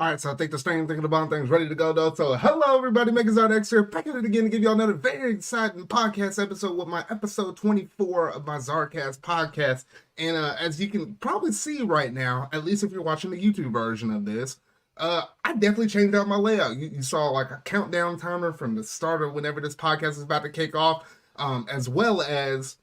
All right, so I think the strain thinking about things ready to go though. So hello everybody, Megan ZardX here, back at it again to give y'all another very exciting podcast episode with my episode 24 of my ZardCast podcast. And as you can probably see right now, at least if you're watching the YouTube version of this, I definitely changed out my layout. You saw like a countdown timer from the start of whenever this podcast is about to kick off, as well as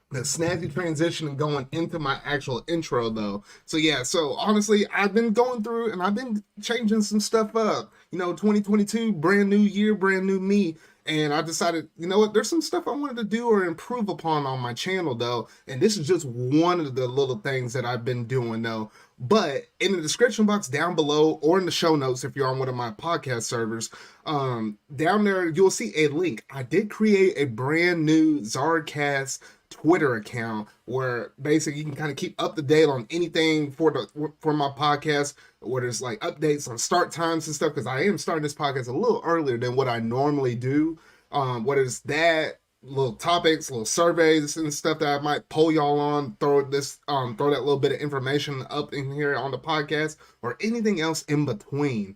the snazzy transition and going into my actual intro though. So yeah, so honestly, I've been going through and I've been changing some stuff up. 2022, brand new year, brand new me. And I decided, you know what, there's some stuff I wanted to do or improve upon on my channel though. And this is just one of the little things that I've been doing though. But in the description box down below or in the show notes, if you're on one of my podcast servers, down there, you'll see a link. I did create a brand new ZardCast Twitter account where basically you can kind of keep up to date on anything for my podcast, where there's like updates on start times and stuff, because I am starting this podcast a little earlier than what I normally do. Whether it's that, little topics, little surveys and stuff that I might poll y'all on, throw that little bit of information up in here on the podcast, or anything else in between.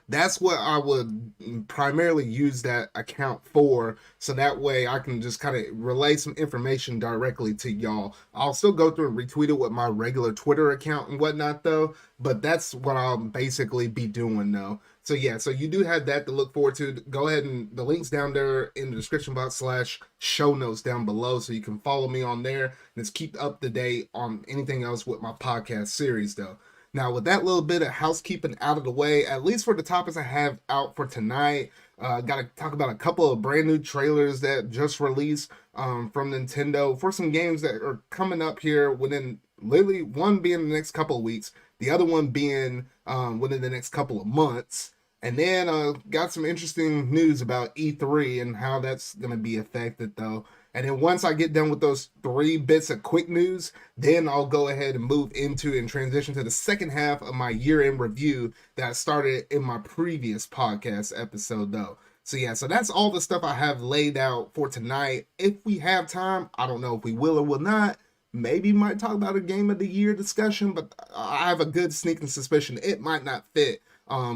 That's what I would primarily use that account for, so that way I can just kind of relay some information directly to y'all. I'll still go through and retweet it with my regular Twitter account and whatnot though, but that's what I'll basically be doing though. So yeah, so you do have that to look forward to. Go ahead, and the link's down there in the description box / show notes down below, so you can follow me on there and just keep up to date on anything else with my podcast series though. Now, with that little bit of housekeeping out of the way, at least for the topics I have out for tonight, got to talk about a couple of brand new trailers that just released from Nintendo for some games that are coming up here within, literally, one being the next couple of weeks, the other one being within the next couple of months. And then got some interesting news about E3 and how that's going to be affected, though. And then once I get done with those 3 bits of quick news, then I'll go ahead and move into and transition to the second half of my year-end review that I started in my previous podcast episode, though. So yeah, so that's all the stuff I have laid out for tonight. If we have time, I don't know if we will or will not. Maybe might talk about a game of the year discussion, but I have a good sneaking suspicion it might not fit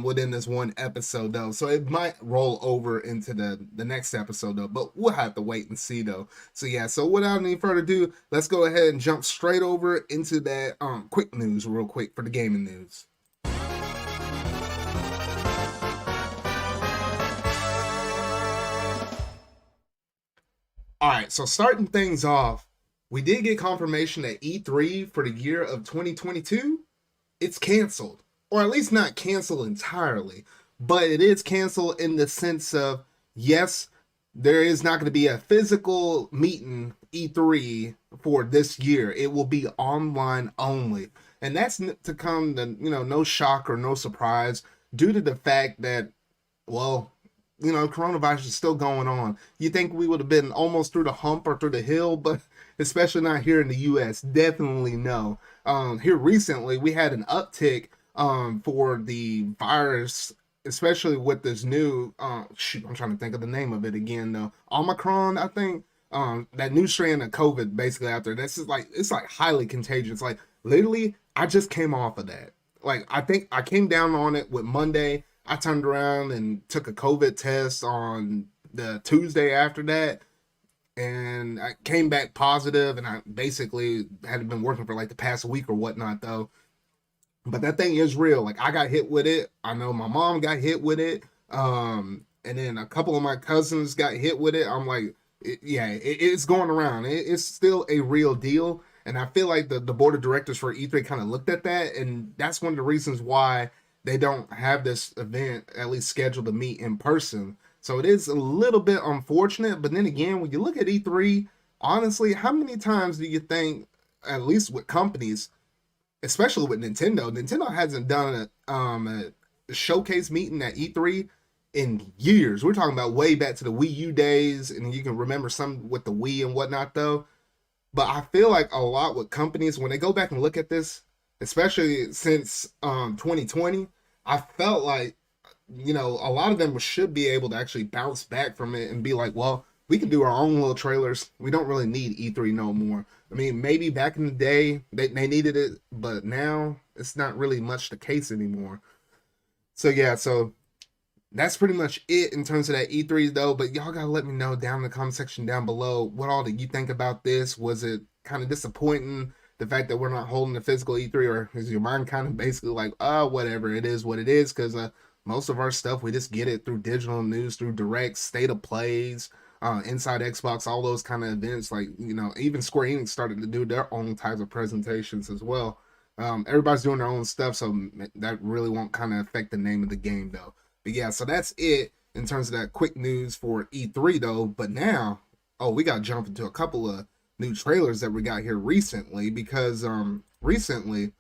within this one episode though, so it might roll over into the next episode though, but we'll have to wait and see though. So yeah, so without any further ado, let's go ahead and jump straight over into that quick news real quick for the gaming news. Alright, so starting things off, we did get confirmation that E3 for the year of 2022, it's canceled. Or at least not canceled entirely, but it is canceled in the sense of, yes, there is not going to be a physical meeting E3 for this year. It will be online only. And that's to come to, no shock or no surprise due to the fact that, well, coronavirus is still going on. You think we would have been almost through the hump or through the hill, but especially not here in the US, definitely no. Here recently, we had an uptick for the virus, especially with this new I'm trying to think of the name of it again though. Omicron, I think. That new strand of COVID basically out there. This is like, it's like highly contagious. Like literally, I just came off of that. Like I think I came down on it with Monday. I turned around and took a COVID test on the Tuesday after that, and I came back positive, and I basically hadn't been working for like the past week or whatnot though. But that thing is real. Like I got hit with it. I know my mom got hit with it. And then a couple of my cousins got hit with it. I'm like, it's going around. It's still a real deal. And I feel like the board of directors for E3 kind of looked at that. And that's one of the reasons why they don't have this event at least scheduled to meet in person. So it is a little bit unfortunate. But then again, when you look at E3, honestly, how many times do you think, at least with companies, especially with Nintendo hasn't done a showcase meeting at E3 in years. We're talking about way back to the Wii U days, and you can remember some with the Wii and whatnot though. But I feel like a lot with companies, when they go back and look at this, especially since 2020, I felt like, a lot of them should be able to actually bounce back from it and be like, well, we can do our own little trailers. We don't really need E3 no more. I mean, maybe back in the day, they needed it, but now it's not really much the case anymore. So yeah, so that's pretty much it in terms of that E3 though. But y'all gotta let me know down in the comment section down below what all did you think about this. Was it kind of disappointing, the fact that we're not holding the physical E3, or is your mind kind of basically like, whatever, it is what it is? Because most of our stuff, we just get it through digital news, through direct state of plays, inside Xbox, all those kind of events. Like, you know, even Square Enix started to do their own types of presentations as well. Everybody's doing their own stuff, so that really won't kind of affect the name of the game though. But yeah, so that's it in terms of that quick news for E3 though. But now, we got to jump into a couple of new trailers that we got here recently, because recently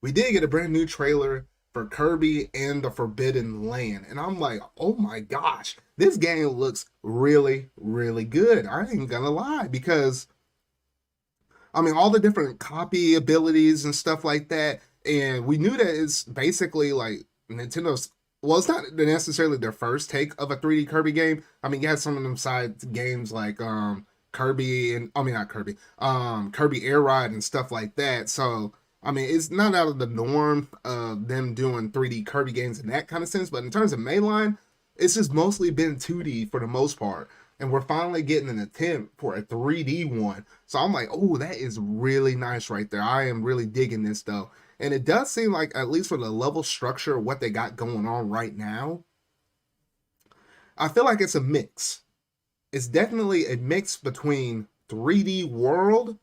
we did get a brand new trailer for Kirby and the Forbidden Land, and I'm like, oh my gosh, this game looks really, really good. I ain't gonna lie, because I mean, all the different copy abilities and stuff like that, and we knew that it's basically like Nintendo's, well, it's not necessarily their first take of a 3D Kirby game. I mean, you had some of them side games like Kirby and, I mean, not Kirby, Kirby Air Ride and stuff like that. So I mean, it's not out of the norm of them doing 3D Kirby games in that kind of sense, but in terms of mainline, it's just mostly been 2D for the most part. And we're finally getting an attempt for a 3D one. So I'm like, oh, that is really nice right there. I am really digging this though. And it does seem like, at least for the level structure of what they got going on right now, I feel like it's a mix. It's definitely a mix between 3D World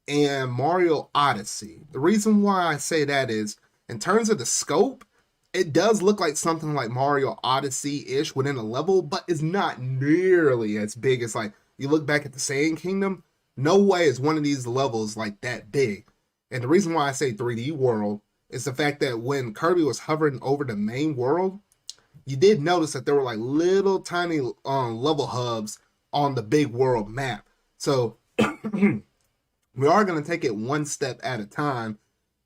and Mario Odyssey. The reason why I say that is, in terms of the scope, it does look like something like Mario Odyssey-ish within a level, but it's not nearly as big as, like, you look back at the Sand Kingdom, no way is one of these levels like that big. And the reason why I say 3D World is the fact that when Kirby was hovering over the main world, you did notice that there were like little tiny level hubs on the big world map. So we are going to take it one step at a time,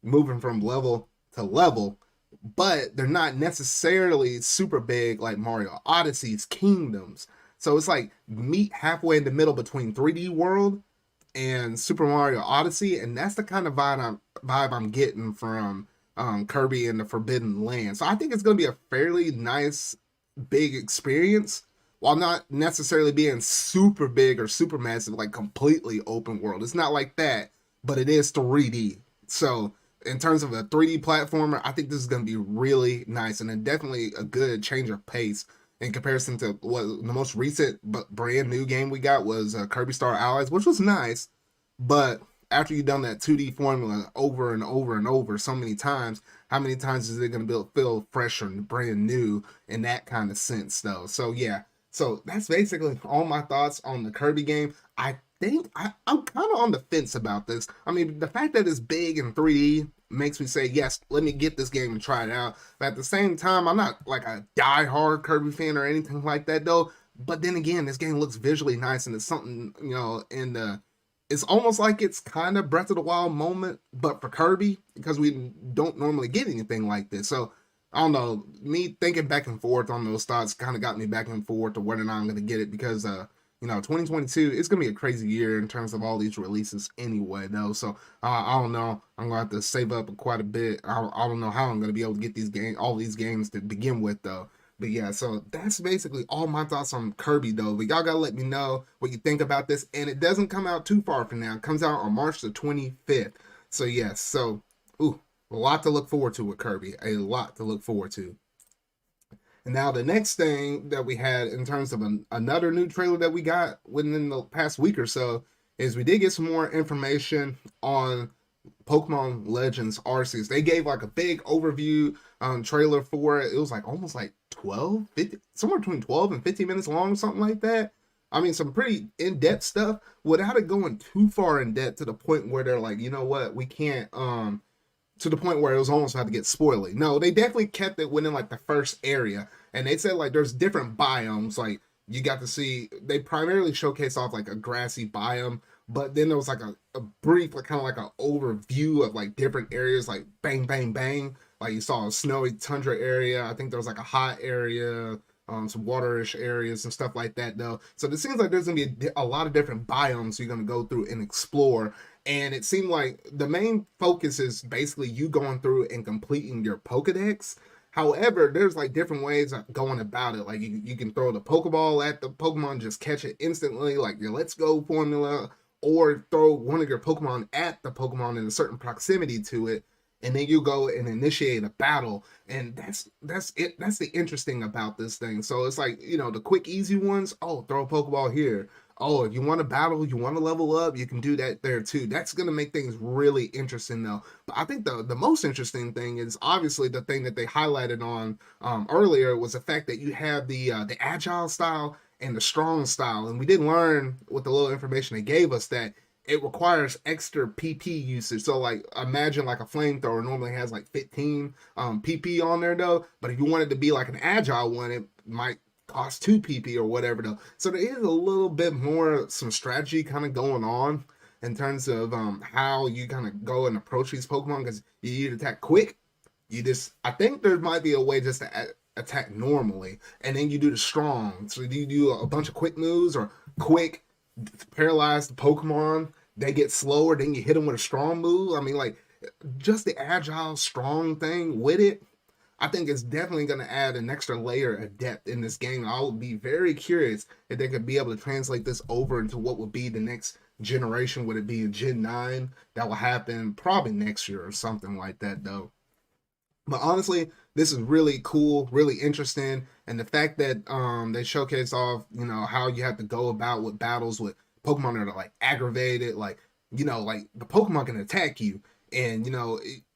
moving from level to level, but they're not necessarily super big like Mario Odyssey's kingdoms. So it's like meet halfway in the middle between 3D World and Super Mario Odyssey, and that's the kind of vibe I'm getting from Kirby and the Forbidden Land. So I think it's going to be a fairly nice, big experience, while not necessarily being super big or super massive, like completely open world. It's not like that, but it is 3D. So in terms of a 3D platformer, I think this is going to be really nice, and definitely a good change of pace in comparison to what the most recent but brand new game we got was Kirby Star Allies, which was nice, but after you've done that 2D formula over and over and over so many times, how many times is it going to feel fresh and brand new in that kind of sense though? So yeah, so that's basically all my thoughts on the Kirby game. I think I'm kind of on the fence about this. I mean, the fact that it's big in 3D makes me say, yes, let me get this game and try it out. But at the same time, I'm not like a die-hard Kirby fan or anything like that though. But then again, this game looks visually nice, and it's something, you know, it's almost like it's kind of Breath of the Wild moment, but for Kirby, because we don't normally get anything like this. So I don't know, me thinking back and forth on those thoughts kind of got me back and forth to whether or not I'm going to get it, because 2022, it's going to be a crazy year in terms of all these releases anyway, though. So I don't know. I'm going to have to save up quite a bit. I don't know how I'm going to be able to get all these games to begin with, though. But yeah, so that's basically all my thoughts on Kirby, though. But y'all got to let me know what you think about this. And it doesn't come out too far from now. It comes out on March the 25th. So yes, so, a lot to look forward to with Kirby. A lot to look forward to. And now the next thing that we had in terms of another new trailer that we got within the past week or so is we did get some more information on Pokemon Legends Arceus. They gave like a big overview trailer for it. It was like almost like 12, 50, somewhere between 12 and 15 minutes long, something like that. I mean, some pretty in-depth stuff without it going too far in depth to the point where they're like, you know what, we can't to the point where it was almost about to get spoily. No, they definitely kept it within like the first area. And they said like there's different biomes. Like you got to see, they primarily showcase off like a grassy biome, but then there was like a brief, like kind of like an overview of like different areas, like bang, bang, bang. Like you saw a snowy tundra area. I think there was like a hot area, some waterish areas and stuff like that though. So it seems like there's gonna be a lot of different biomes you're gonna go through and explore. And it seemed like the main focus is basically you going through and completing your Pokedex. However, there's like different ways of going about it. Like you can throw the Pokeball at the Pokemon, just catch it instantly, like your Let's Go formula, or throw one of your Pokemon at the Pokemon in a certain proximity to it, and then you go and initiate a battle. And that's it. That's the interesting about this thing. So it's like, the quick, easy ones. Oh, throw a Pokeball here. Oh, if you want to battle, you want to level up, you can do that there too. That's going to make things really interesting though. But I think the most interesting thing is obviously the thing that they highlighted on earlier was the fact that you have the agile style and the strong style. And we did learn with the little information they gave us that it requires extra PP usage. So like imagine like a flamethrower normally has like 15 PP on there though. But if you wanted to be like an agile one, it might cost 2 PP or whatever though. So there is a little bit more some strategy kind of going on in terms of how you kind of go and approach these Pokemon, because you either attack quick, I think there might be a way just to attack normally, and then you do the strong. So you do a bunch of quick moves or quick paralyze the Pokemon, they get slower, then you hit them with a strong move. I mean, like, just the agile strong thing with it, I think it's definitely going to add an extra layer of depth in this game. I would be very curious if they could be able to translate this over into what would be the next generation. Would it be in Gen 9? That will happen probably next year or something like that, though. But honestly, this is really cool, really interesting. And the fact that they showcase off, how you have to go about with battles with Pokemon that are like aggravated, like, like the Pokemon can attack you. And,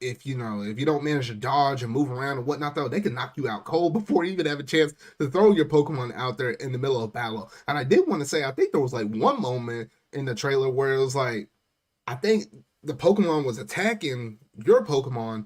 if you don't manage to dodge and move around and whatnot, though, they can knock you out cold before you even have a chance to throw your Pokemon out there in the middle of battle. And I did want to say, I think there was like one moment in the trailer where it was like, I think the Pokemon was attacking your Pokemon,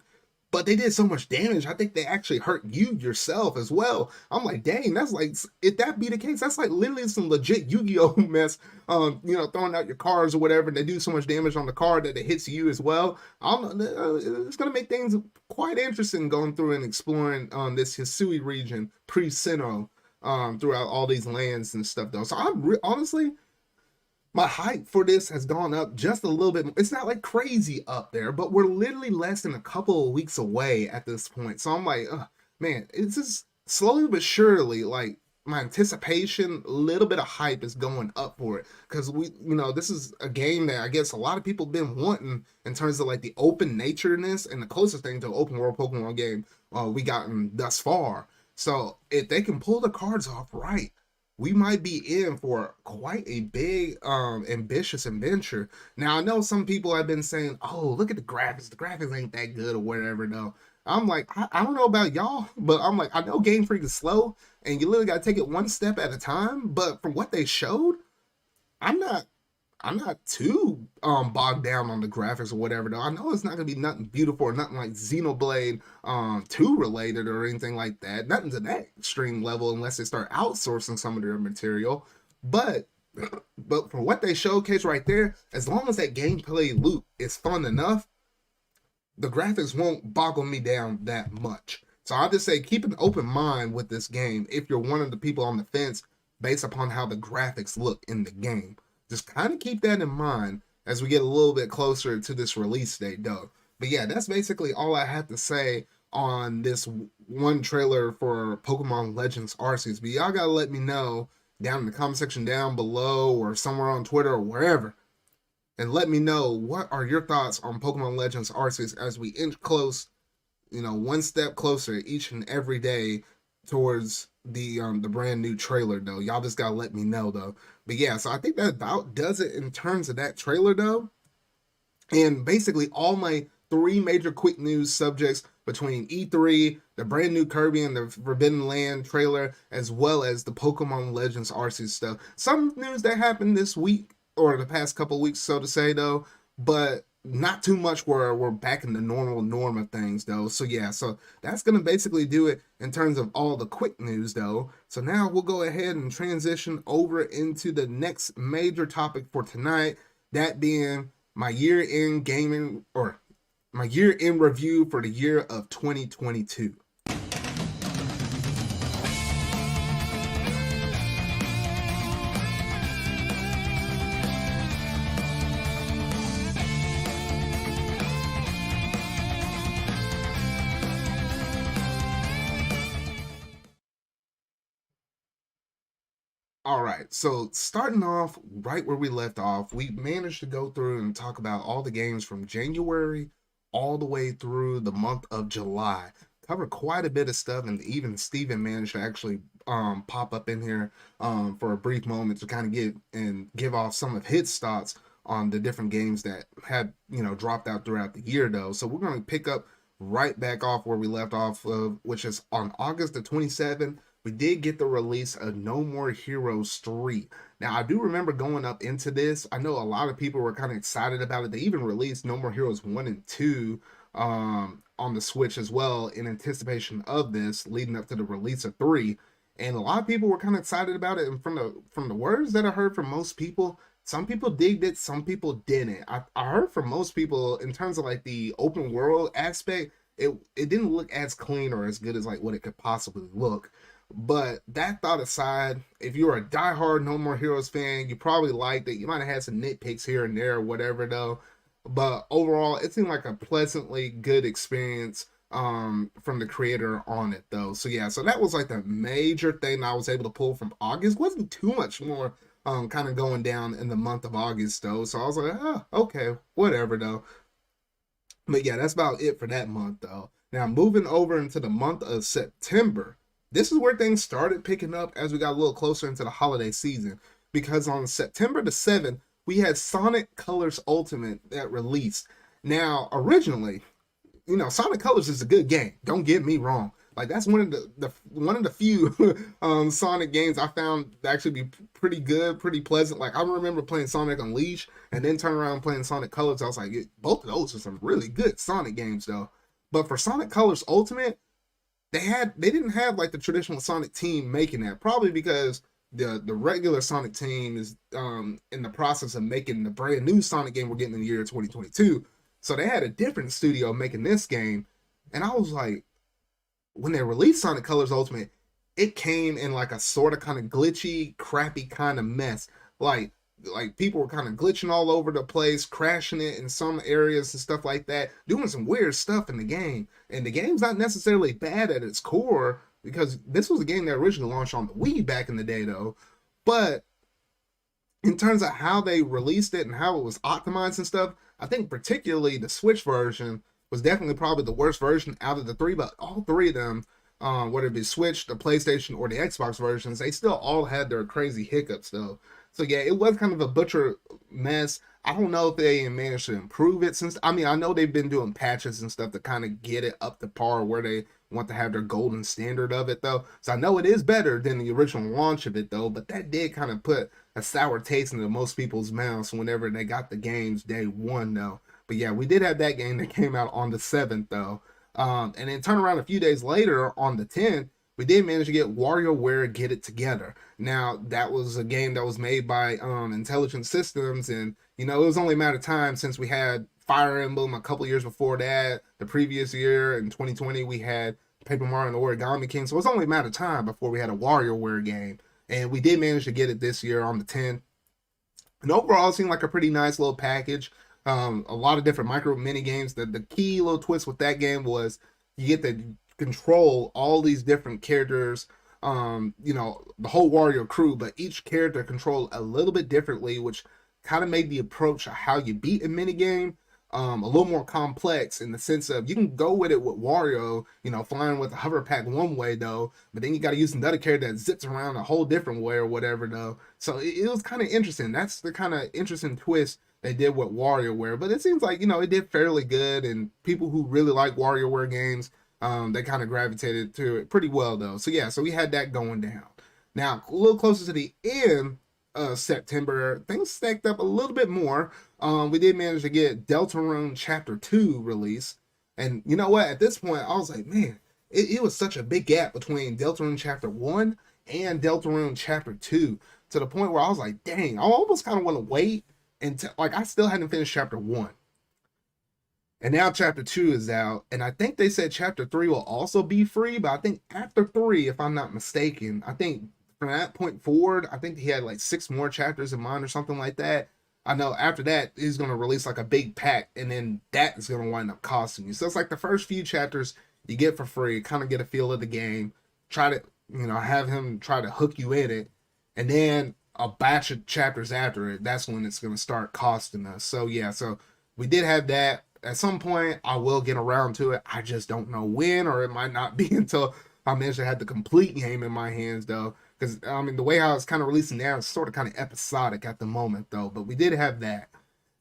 but they did so much damage, I think they actually hurt you yourself as well. I'm like, dang, that's like, if that be the case, that's like literally some legit Yu-Gi-Oh mess. Throwing out your cards or whatever, and they do so much damage on the card that it hits you as well. It's going to make things quite interesting going through and exploring this Hisui region, pre-Sinnoh, throughout all these lands and stuff, though. So honestly, my hype for this has gone up just a little bit. It's not like crazy up there, but we're literally less than a couple of weeks away at this point. So I'm like, man, it's just slowly but surely, like, my anticipation, a little bit of hype is going up for it. Because this is a game that I guess a lot of people have been wanting in terms of like the open natureness and the closest thing to an open world Pokemon game we gotten thus far. So if they can pull the cards off right, we might be in for quite a big, ambitious adventure. Now, I know some people have been saying, oh, look at the graphics. The graphics ain't that good or whatever, though. I'm like, I don't know about y'all, but I'm like, I know Game Freak is slow, and you literally got to take it one step at a time. But from what they showed, I'm not too bogged down on the graphics or whatever, though. I know it's not gonna be nothing beautiful or nothing like Xenoblade 2 related or anything like that. Nothing to that extreme level unless they start outsourcing some of their material. But for what they showcase right there, as long as that gameplay loop is fun enough, the graphics won't boggle me down that much. So I'll just say keep an open mind with this game if you're one of the people on the fence based upon how the graphics look in the game. Just kind of keep that in mind as we get a little bit closer to this release date, though. But yeah, that's basically all I had to say on this one trailer for Pokemon Legends Arceus. But y'all gotta let me know down in the comment section down below or somewhere on Twitter or wherever. And let me know, what are your thoughts on Pokemon Legends Arceus as we inch close, one step closer each and every day towards the brand new trailer, though. Y'all just gotta let me know, though. But yeah, so I think that about does it in terms of that trailer, though. And basically all my 3 major quick news subjects between E3, the brand new Kirby and the Forbidden Land trailer, as well as the Pokemon Legends Arceus stuff. Some news that happened this week, or the past couple weeks, so to say, though, but not too much where we're back in the norm of things, though. So yeah, so that's going to basically do it in terms of all the quick news, though. So now we'll go ahead and transition over into the next major topic for tonight, that being my year-end gaming, or my year-end review for the year of 2022. All right, so starting off right where we left off, we managed to go through and talk about all the games from January all the way through the month of July. Covered quite a bit of stuff, and even Steven managed to actually pop up in here for a brief moment to kind of get and give off some of his thoughts on the different games that had dropped out throughout the year though. So we're going to pick up right back off where we left off of, which is on August the 27th. We did get the release of No More Heroes 3. Now, I do remember going up into this. I know a lot of people were kind of excited about it. They even released No More Heroes 1 and 2 on the Switch as well in anticipation of this, leading up to the release of 3. And a lot of people were kind of excited about it. And from the words that I heard from most people, some people digged it, some people didn't. I heard from most people in terms of like the open world aspect, it didn't look as clean or as good as like what it could possibly look. But that thought aside, if you're a diehard No More Heroes fan, you probably liked it. You might have had some nitpicks here and there or whatever though. But overall, it seemed like a pleasantly good experience from the creator on it though. So yeah, so that was like the major thing I was able to pull from August. Wasn't too much more kind of going down in the month of August though. So I was like, oh, okay, whatever though. But yeah, that's about it for that month though. Now moving over into the month of September, this is where things started picking up as we got a little closer into the holiday season. Because on September the 7th, we had Sonic Colors Ultimate that released. Now, originally, Sonic Colors is a good game. Don't get me wrong. Like that's one of the few Sonic games I found to actually be pretty good, pretty pleasant. Like I remember playing Sonic Unleashed and then turn around and playing Sonic Colors. I was like, both of those are some really good Sonic games though. But for Sonic Colors Ultimate, they didn't have like the traditional Sonic team making that, probably because the regular Sonic team is in the process of making the brand new Sonic game we're getting in the year 2022. So they had a different studio making this game, and I was like, when they released Sonic Colors Ultimate, it came in like a sort of kind of glitchy, crappy kind of mess. Like people were kind of glitching all over the place, crashing it in some areas and stuff like that, doing some weird stuff in the game. And the game's not necessarily bad at its core because this was a game that originally launched on the Wii back in the day though. But in terms of how they released it and how it was optimized and stuff, I think particularly the Switch version was definitely probably the worst version out of the three, but all three of them, whether it be Switch, the PlayStation, or the Xbox versions, they still all had their crazy hiccups though. So yeah, it was kind of a butcher mess. I don't know if they managed to improve it since. I mean, I know they've been doing patches and stuff to kind of get it up to par where they want to have their golden standard of it though. So I know it is better than the original launch of it though, but that did kind of put a sour taste into most people's mouths whenever they got the games day one though. But yeah, we did have that game that came out on the 7th though. And then turn around a few days later on the 10th, we did manage to get WarioWare Get It Together. Now, that was a game that was made by Intelligent Systems, and, it was only a matter of time since we had Fire Emblem a couple years before that. The previous year, in 2020, we had Paper Mario and the Origami King, so it was only a matter of time before we had a WarioWare game. And we did manage to get it this year on the 10th. And overall, it seemed like a pretty nice little package. A lot of different micro mini games. The key little twist with that game was you get to control all these different characters, the whole Wario crew, but each character controlled a little bit differently, which kind of made the approach of how you beat a mini game a little more complex in the sense of you can go with it with Wario, flying with a hover pack one way though, but then you got to use another character that zips around a whole different way or whatever though. So it was kind of interesting. That's the kind of interesting twist they did with WarioWare, but it seems like it did fairly good, and people who really like WarioWare games, they kind of gravitated to it pretty well though. So yeah, so we had that going down. Now a little closer to the end of September, things stacked up a little bit more. We did manage to get Deltarune Chapter 2 released, and you know what? At this point, I was like, man, it was such a big gap between Deltarune Chapter 1 and Deltarune Chapter 2 to the point where I was like, dang, I almost kind of want to wait until like I still hadn't finished Chapter 1. And now Chapter 2 is out, and I think they said Chapter 3 will also be free, but I think after 3, if I'm not mistaken, I think from that point forward, I think he had like 6 more chapters in mind or something like that. I know after that, he's going to release like a big pack, and then that is going to wind up costing you. So it's like the first few chapters you get for free, kind of get a feel of the game, try to, have him try to hook you in it. and then a batch of chapters after it, that's when it's going to start costing us. So yeah, so we did have that. At some point, I will get around to it. I just don't know when, or it might not be until I manage to have the complete game in my hands, though. Because, I mean, the way how it's kind of releasing now is sort of kind of episodic at the moment, though. But we did have that.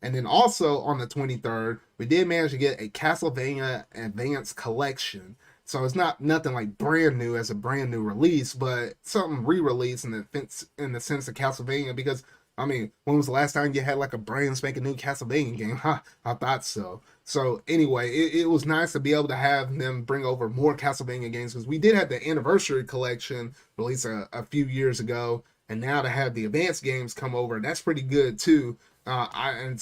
And then also on the 23rd, we did manage to get a Castlevania Advance Collection. So it's not nothing like brand new as a brand new release, but something re-released in the sense of Castlevania. Because I mean, when was the last time you had like a brand spanking new Castlevania game? Huh, I thought so. So anyway, it was nice to be able to have them bring over more Castlevania games, because we did have the Anniversary Collection released a few years ago, and now to have the advanced games come over, that's pretty good too. I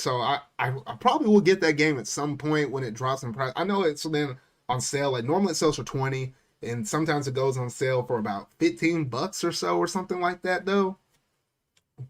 probably will get that game at some point when it drops in price. I know it's then on sale. Like normally it sells for 20, and sometimes it goes on sale for about $15 or so or something like that though.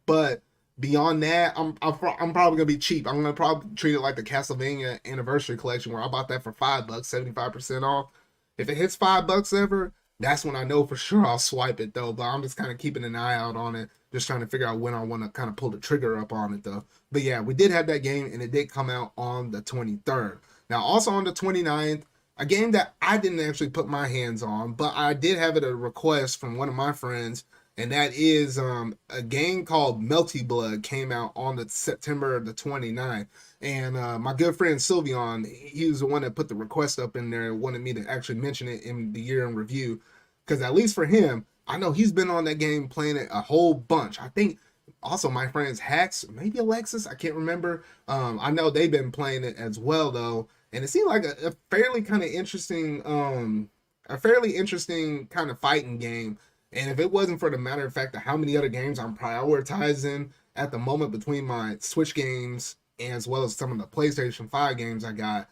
But beyond that, I'm probably gonna be cheap. I'm gonna probably treat it like the Castlevania Anniversary Collection, where I bought that for $5, 75% off. If it hits $5 ever, that's when I know for sure I'll swipe it though. But I'm just kind of keeping an eye out on it, just trying to figure out when I want to kind of pull the trigger up on it though. But yeah, we did have that game, and it did come out on the 23rd. Now also on the 29th, a game that I didn't actually put my hands on, but I did have it a request from one of my friends, and that is a game called Melty Blood came out on the September the 29th. And my good friend Sylveon, he was the one that put the request up in there and wanted me to actually mention it in the year in review, because at least for him, I know he's been on that game playing it a whole bunch. I think also my friends Hax, maybe Alexis, I can't remember. I know they've been playing it as well though, and it seemed like a fairly kind of interesting, kind of fighting game. And if it wasn't for the matter of fact of how many other games I'm prioritizing at the moment between my Switch games as well as some of the PlayStation 5 games I got,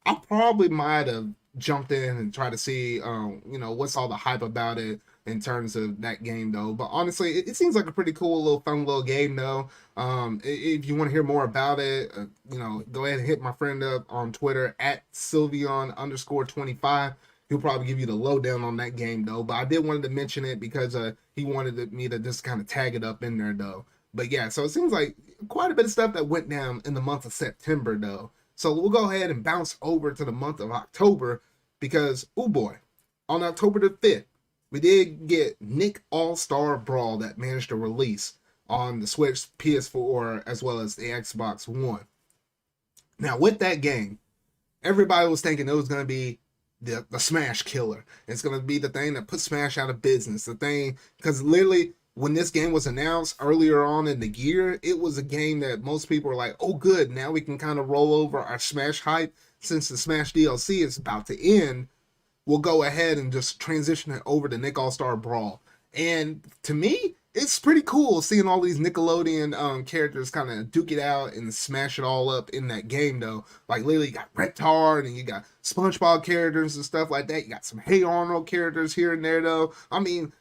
I probably might have jumped in and tried to see, what's all the hype about it in terms of that game, though. But honestly, it seems like a pretty cool little fun little game, though. If you want to hear more about it, go ahead and hit my friend up on Twitter at Sylveon_25. He'll probably give you the lowdown on that game, though. But I did wanted to mention it because he wanted me to just kind of tag it up in there, though. But yeah, so it seems like quite a bit of stuff that went down in the month of September, though. So we'll go ahead and bounce over to the month of October, because, oh boy, on October the 5th, we did get Nick All-Star Brawl that managed to release on the Switch, PS4, as well as the Xbox One. Now, with that game, everybody was thinking it was going to be the Smash killer. It's going to be the thing that put Smash out of business. The thing, because literally, when this game was announced earlier on in the year, it was a game that most people were like, oh good, now we can kind of roll over our Smash hype. Since the Smash DLC is about to end, we'll go ahead and just transition it over to Nick All-Star Brawl. And to me, it's pretty cool seeing all these Nickelodeon characters kind of duke it out and smash it all up in that game, though. Like, literally, you got Reptard and you got SpongeBob characters and stuff like that. You got some Hey Arnold characters here and there, though. I mean,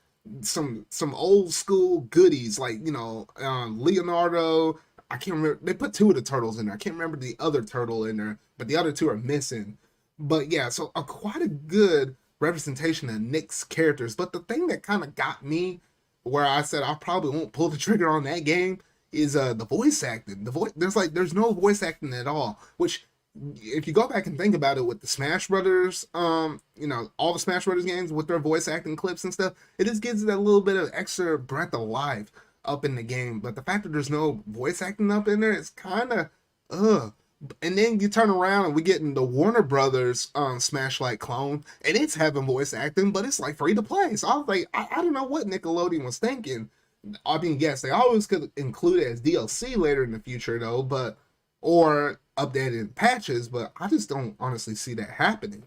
some old school goodies like, Leonardo. I can't remember. They put two of the turtles in there. I can't remember the other turtle in there, but the other two are missing. But yeah, so quite a good representation of Nick's characters. But the thing that kind of got me, where I said I probably won't pull the trigger on that game, is the voice acting. There's no voice acting at all. Which, if you go back and think about it, with the Smash Brothers, all the Smash Brothers games with their voice acting clips and stuff, it just gives it a little bit of extra breath of life up in the game. But the fact that there's no voice acting up in there, it's kind of And then you turn around and we get in the Warner Brothers Smash like clone, and it's having voice acting, but it's like free to play. So I was like, I don't know what Nickelodeon was thinking. I mean, yes, they always could include it as DLC later in the future, though, or updated patches, but I just don't honestly see that happening.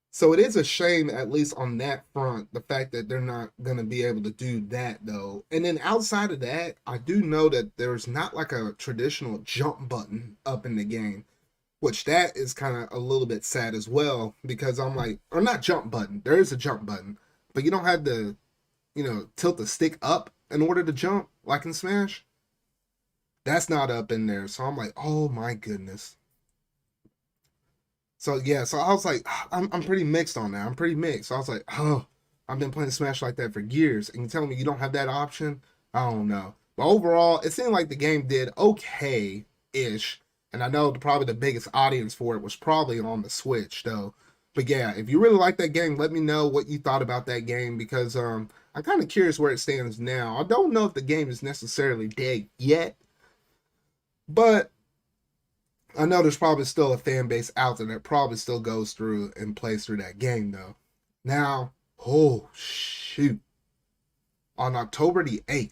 So it is a shame, at least on that front, the fact that they're not going to be able to do that, though. And then outside of that, I do know that there's not like a traditional jump button up in the game, which that is kind of a little bit sad as well, because I'm like, or not jump button, there is a jump button, but you don't have to, tilt the stick up in order to jump, like in Smash. That's not up in there. So I'm like, oh my goodness. So yeah, so I was like, I'm pretty mixed on that. I'm pretty mixed. So I was like, oh, I've been playing Smash like that for years, and you telling me you don't have that option? I don't know. But overall, it seemed like the game did okay-ish, and I know probably the biggest audience for it was probably on the Switch, though. But yeah, if you really like that game, let me know what you thought about that game, because I'm kind of curious where it stands now. I don't know if the game is necessarily dead yet, but I know there's probably still a fan base out there that probably still goes through and plays through that game, though. Now, oh shoot, on October the 8th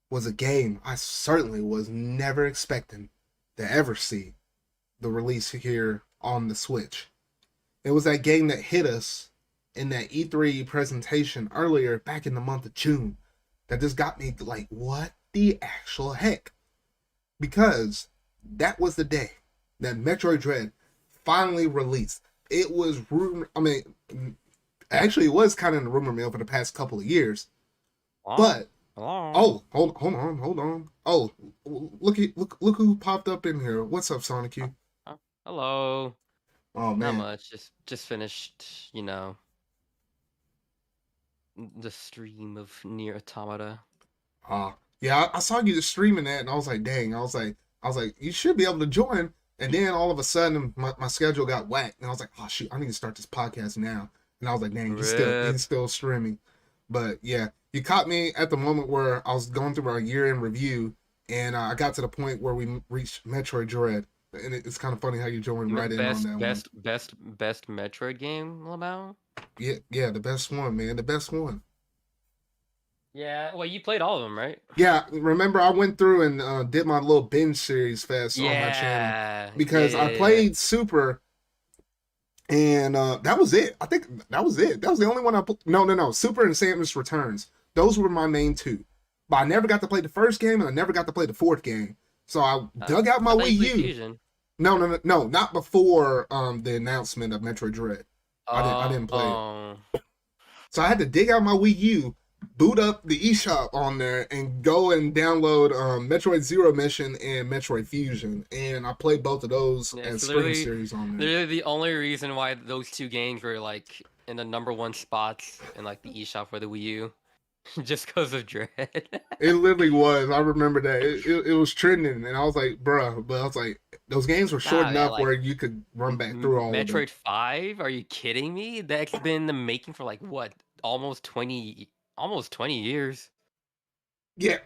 was a game I certainly was never expecting to ever see the release here on the Switch. It was that game that hit us in that E3 presentation earlier back in the month of June that just got me like, what the actual heck? Because that was the day that Metroid Dread finally released. It was actually it was kind of in the rumor mill for the past couple of years. But hold on. Oh, look who popped up in here. What's up, Sanikyu? Hello. Oh man. Not much. Just finished, the stream of Nier Automata. Yeah, I saw you streaming that, and I was like, dang. I was like, you should be able to join. And then all of a sudden, my schedule got whacked, and I was like, oh shoot, I need to start this podcast now. And I was like, dang, he's still streaming. But yeah, you caught me at the moment where I was going through our year-end review, and I got to the point where we reached Metroid Dread, and it's kind of funny how you joined right in on that best Metroid game, Lamau? Yeah, the best one, man, the best one. Yeah, well, you played all of them, right? Yeah, remember I went through and did my little binge series fest on my channel because I played Super, and that was it. I think that was it. That was the only one I put. No. Super and Samus Returns. Those were my main two. But I never got to play the first game, and I never got to play the fourth game. So I dug out my Wii U. Fusion. No, not before the announcement of Metroid Dread. I didn't play it. So I had to dig out my Wii U, boot up the eShop on there, and go and download Metroid Zero Mission and Metroid Fusion, and I played both of those as spring series on there. They're the only reason why those two games were like in the #1 spots in like the eShop for the Wii U, just because of Dread. It literally was. I remember that it was trending, and I was like, bruh. But I was like, those games were short enough where you could run back through all of them. Metroid 5? Are you kidding me? That's been in the making for like what, almost 20 years. Yeah.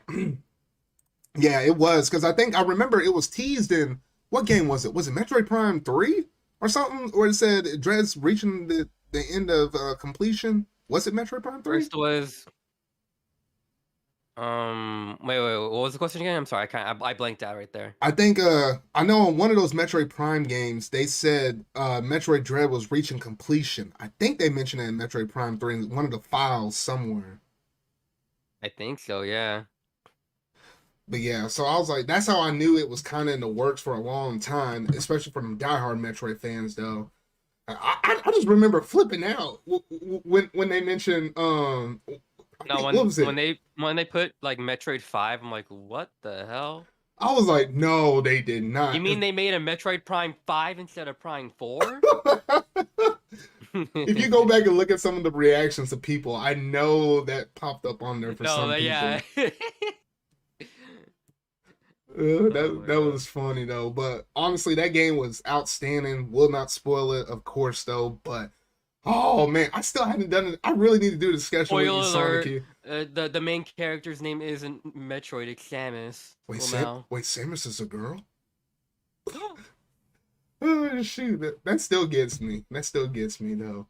Yeah, it was, because I remember it was teased in, what game was it? Was it Metroid Prime 3 or something? Or it said Dread's reaching the end of completion? Was it Metroid Prime 3? First was wait, what was the question again? I'm sorry, I blanked out right there. I think I know on one of those Metroid Prime games they said Metroid Dread was reaching completion. I think they mentioned it in Metroid Prime 3 in one of the files somewhere. I think so, yeah. But yeah, so I was like, that's how I knew it was kind of in the works for a long time, especially for them diehard Metroid fans, though. I just remember flipping out when they mentioned when they put like Metroid 5, I'm like, what the hell? I was like, no, they did not. You mean they made a Metroid Prime 5 instead of Prime 4? If you go back and look at some of the reactions of people, I know that popped up on there for some people. Yeah. That was funny though, but honestly, that game was outstanding. Will not spoil it, of course, though. But oh man, I still haven't done it. I really need to do the schedule with you, Sonic. The main character's name isn't Metroid, it's Samus. Wait, Samus is a girl? Oh shoot, that still gets me. That still gets me though.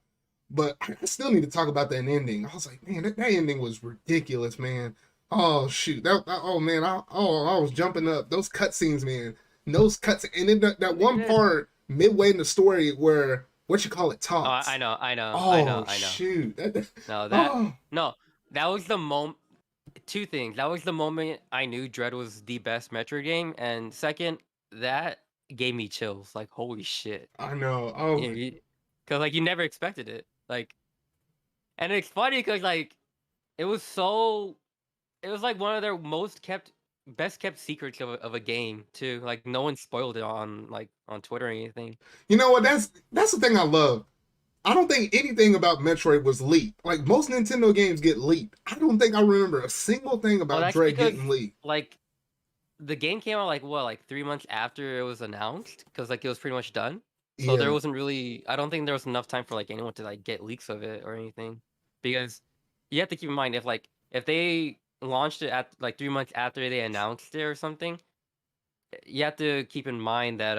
But I still need to talk about that ending. I was like, man, that ending was ridiculous, man. Oh shoot! Oh man! I was jumping up. Those cutscenes, man. Those cuts, and then that one part midway in the story where what you call it talks. Oh, I know. Oh, I know. Shoot! No, that was the moment. Two things. That was the moment I knew Dread was the best Metroid game, and second, that gave me chills. Like, holy shit! I know. Oh, because like you never expected it. Like, and it's funny because like it was like one of their best kept secrets of a game too. Like no one spoiled it on Twitter or anything. You know what? That's the thing I love. I don't think anything about Metroid was leaked. Like most Nintendo games get leaked. I don't think I remember a single thing Well, about that's Dread because getting leaked. like the game came out like what, like 3 months after it was announced, because like it was pretty much done. So there Yeah, wasn't really. I don't think there was enough time for like anyone to like get leaks of it or anything, because you have to keep in mind if they launched it at like 3 months after they announced it or something, you have to keep in mind that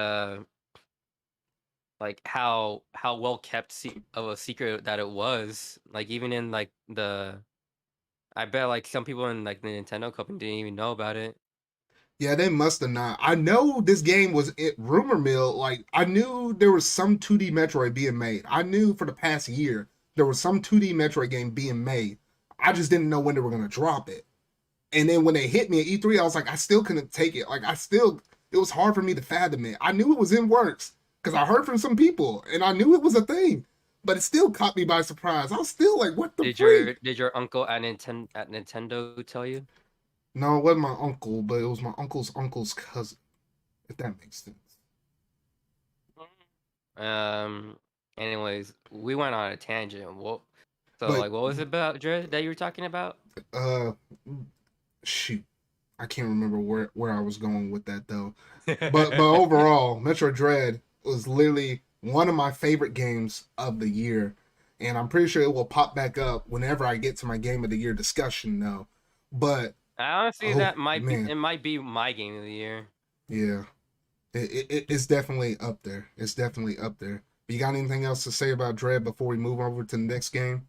like how well kept of a secret that it was. Like even in like I bet like some people in like the Nintendo company didn't even know about it. yeah, they must have not. I know this game was it rumor mill. Like I knew there was some 2D Metroid being made. I knew for the past year there was some 2D Metroid game being made. I just didn't know when they were gonna drop it. And then when they hit me at E3, I was like, I still couldn't take it. Like it was hard for me to fathom it. I knew it was in works because I heard from some people and I knew it was a thing, but it still caught me by surprise. I was still like, what the freak? Did your uncle at Nintendo tell you? No, it wasn't my uncle, but it was my uncle's cousin, if that makes sense. Um. Anyways, we went on a tangent. So But like, what was it about Dre that you were talking about? uh shoot. I can't remember where I was going with that though. But overall, Metro Dread was literally one of my favorite games of the year, and I'm pretty sure it will pop back up whenever I get to my game of the year discussion though. But I honestly oh that might be man, it might be my game of the year. yeah, it's definitely up there. It's definitely up there. You got anything else to say about Dread before we move over to the next game?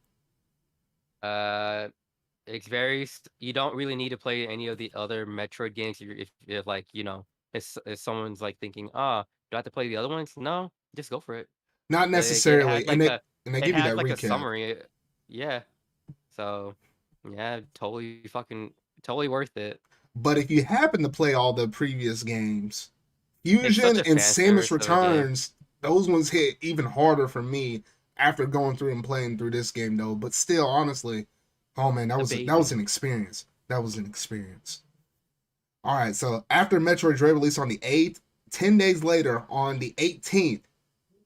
Uh, it's you don't really need to play any of the other Metroid games if like if someone's like thinking, do I have to play the other ones? No, just go for it. Not Like it necessarily, has like a and they it give you has that like a recap. summary. Yeah. So yeah, totally worth it. But if you happen to play all the previous games, It's such Fusion a and fan Samus service of a game. Returns, those ones hit even harder for me after going through and playing through this game though. But still, honestly, oh man, A that was baby. an experience. That was an experience. All right, so after Metroid Dread released on the 8th, 10 days later on the 18th,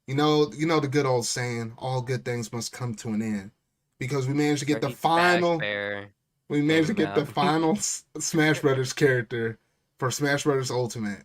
you know the good old saying, all good things must come to an end. Because Turkey Bash Bear we managed to came get the out. final Smash Brothers character for Smash Brothers Ultimate,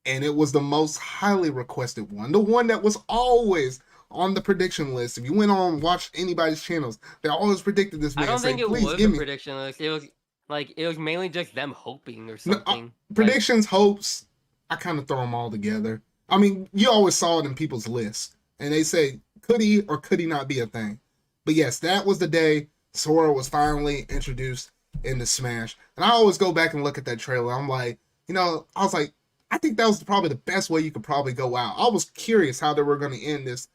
and it was the most highly requested one, the one that was always on the prediction list. If you went on and watched anybody's channels, they always predicted this I man, don't say, think it "Please was give a me." prediction list. It was mainly just them hoping or No, something. Like predictions, hopes. I kind of throw them all together. I mean, you always saw it in people's lists, and they say, could he or could he not be a thing? But yes, that was the day Sora was finally introduced into Smash. And I always go back and look at that trailer. I'm like, I was like, I think that was probably the best way you could probably go out. I was curious how they were going to end this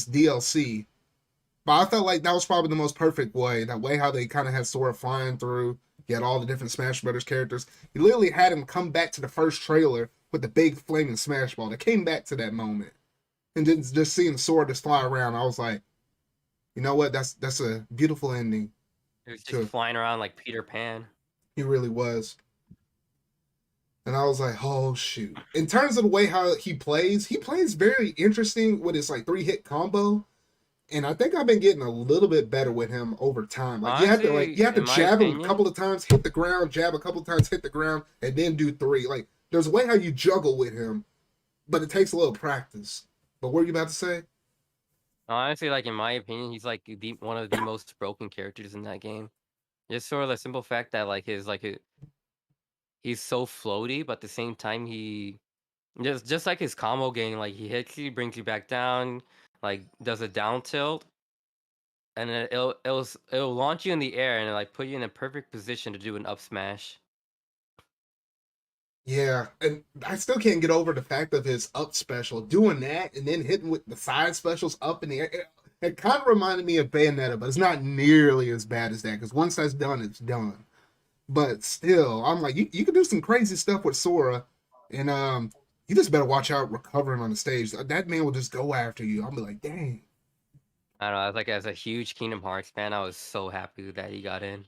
DLC, but I felt like that was probably the most perfect way. That way, how they kind of had Sora flying through. You had all the different Smash Brothers characters. You literally had him come back to the first trailer with the big flaming Smash Ball. They came back to that moment, and then just seeing Sora just fly around, I was like, you know what? That's a beautiful ending. it was just To flying around like Peter Pan. he really was. And I was like, oh shoot. In terms of the way how he plays very interesting with his like 3-hit combo. And I think I've been getting a little bit better with him over time. Like Honestly, you have to in my jab him a opinion, couple of times, hit the ground, jab a couple of times, hit the ground, and then do 3. Like there's a way how you juggle with him, but it takes a little practice. But what are you about to say? like in my opinion, he's like one of the most broken characters in that game. Just sort of the simple fact that he's so floaty, but at the same time just like his combo game, like he hits you, brings you back down, like does a down tilt, and then it'll launch you in the air and like put you in a perfect position to do an up smash. Yeah, and I still can't get over the fact of his up special, doing that and then hitting with the side specials up in the air. It kind of reminded me of Bayonetta, but it's not nearly as bad as that because once that's done, it's done. But still, I'm like, you can do some crazy stuff with Sora, and you just better watch out recovering on the stage. That man will just go after you. I'll be like, dang. I don't know. I was like, as a huge Kingdom Hearts fan, I was so happy that he got in.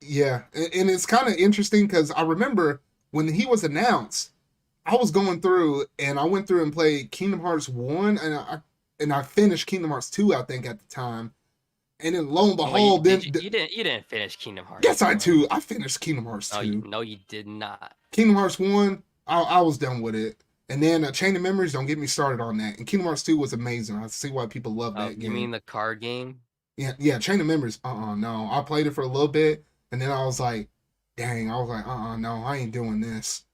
Yeah, and it's kind of interesting because I remember when he was announced, I was going through and I went through and played Kingdom Hearts 1, and and I finished Kingdom Hearts 2, I think, at the time. And then lo and Wait, behold, you didn't finish Kingdom Hearts. Yes, I do. I finished Kingdom Hearts 2. No, you did not. Kingdom Hearts 1, I was done with it. And then Chain of Memories, don't get me started on that. And Kingdom Hearts 2 was amazing. I see why people love that game. You mean the card game? Yeah, Chain of Memories, no. I played it for a little bit, and then I was like, dang, no, I ain't doing this.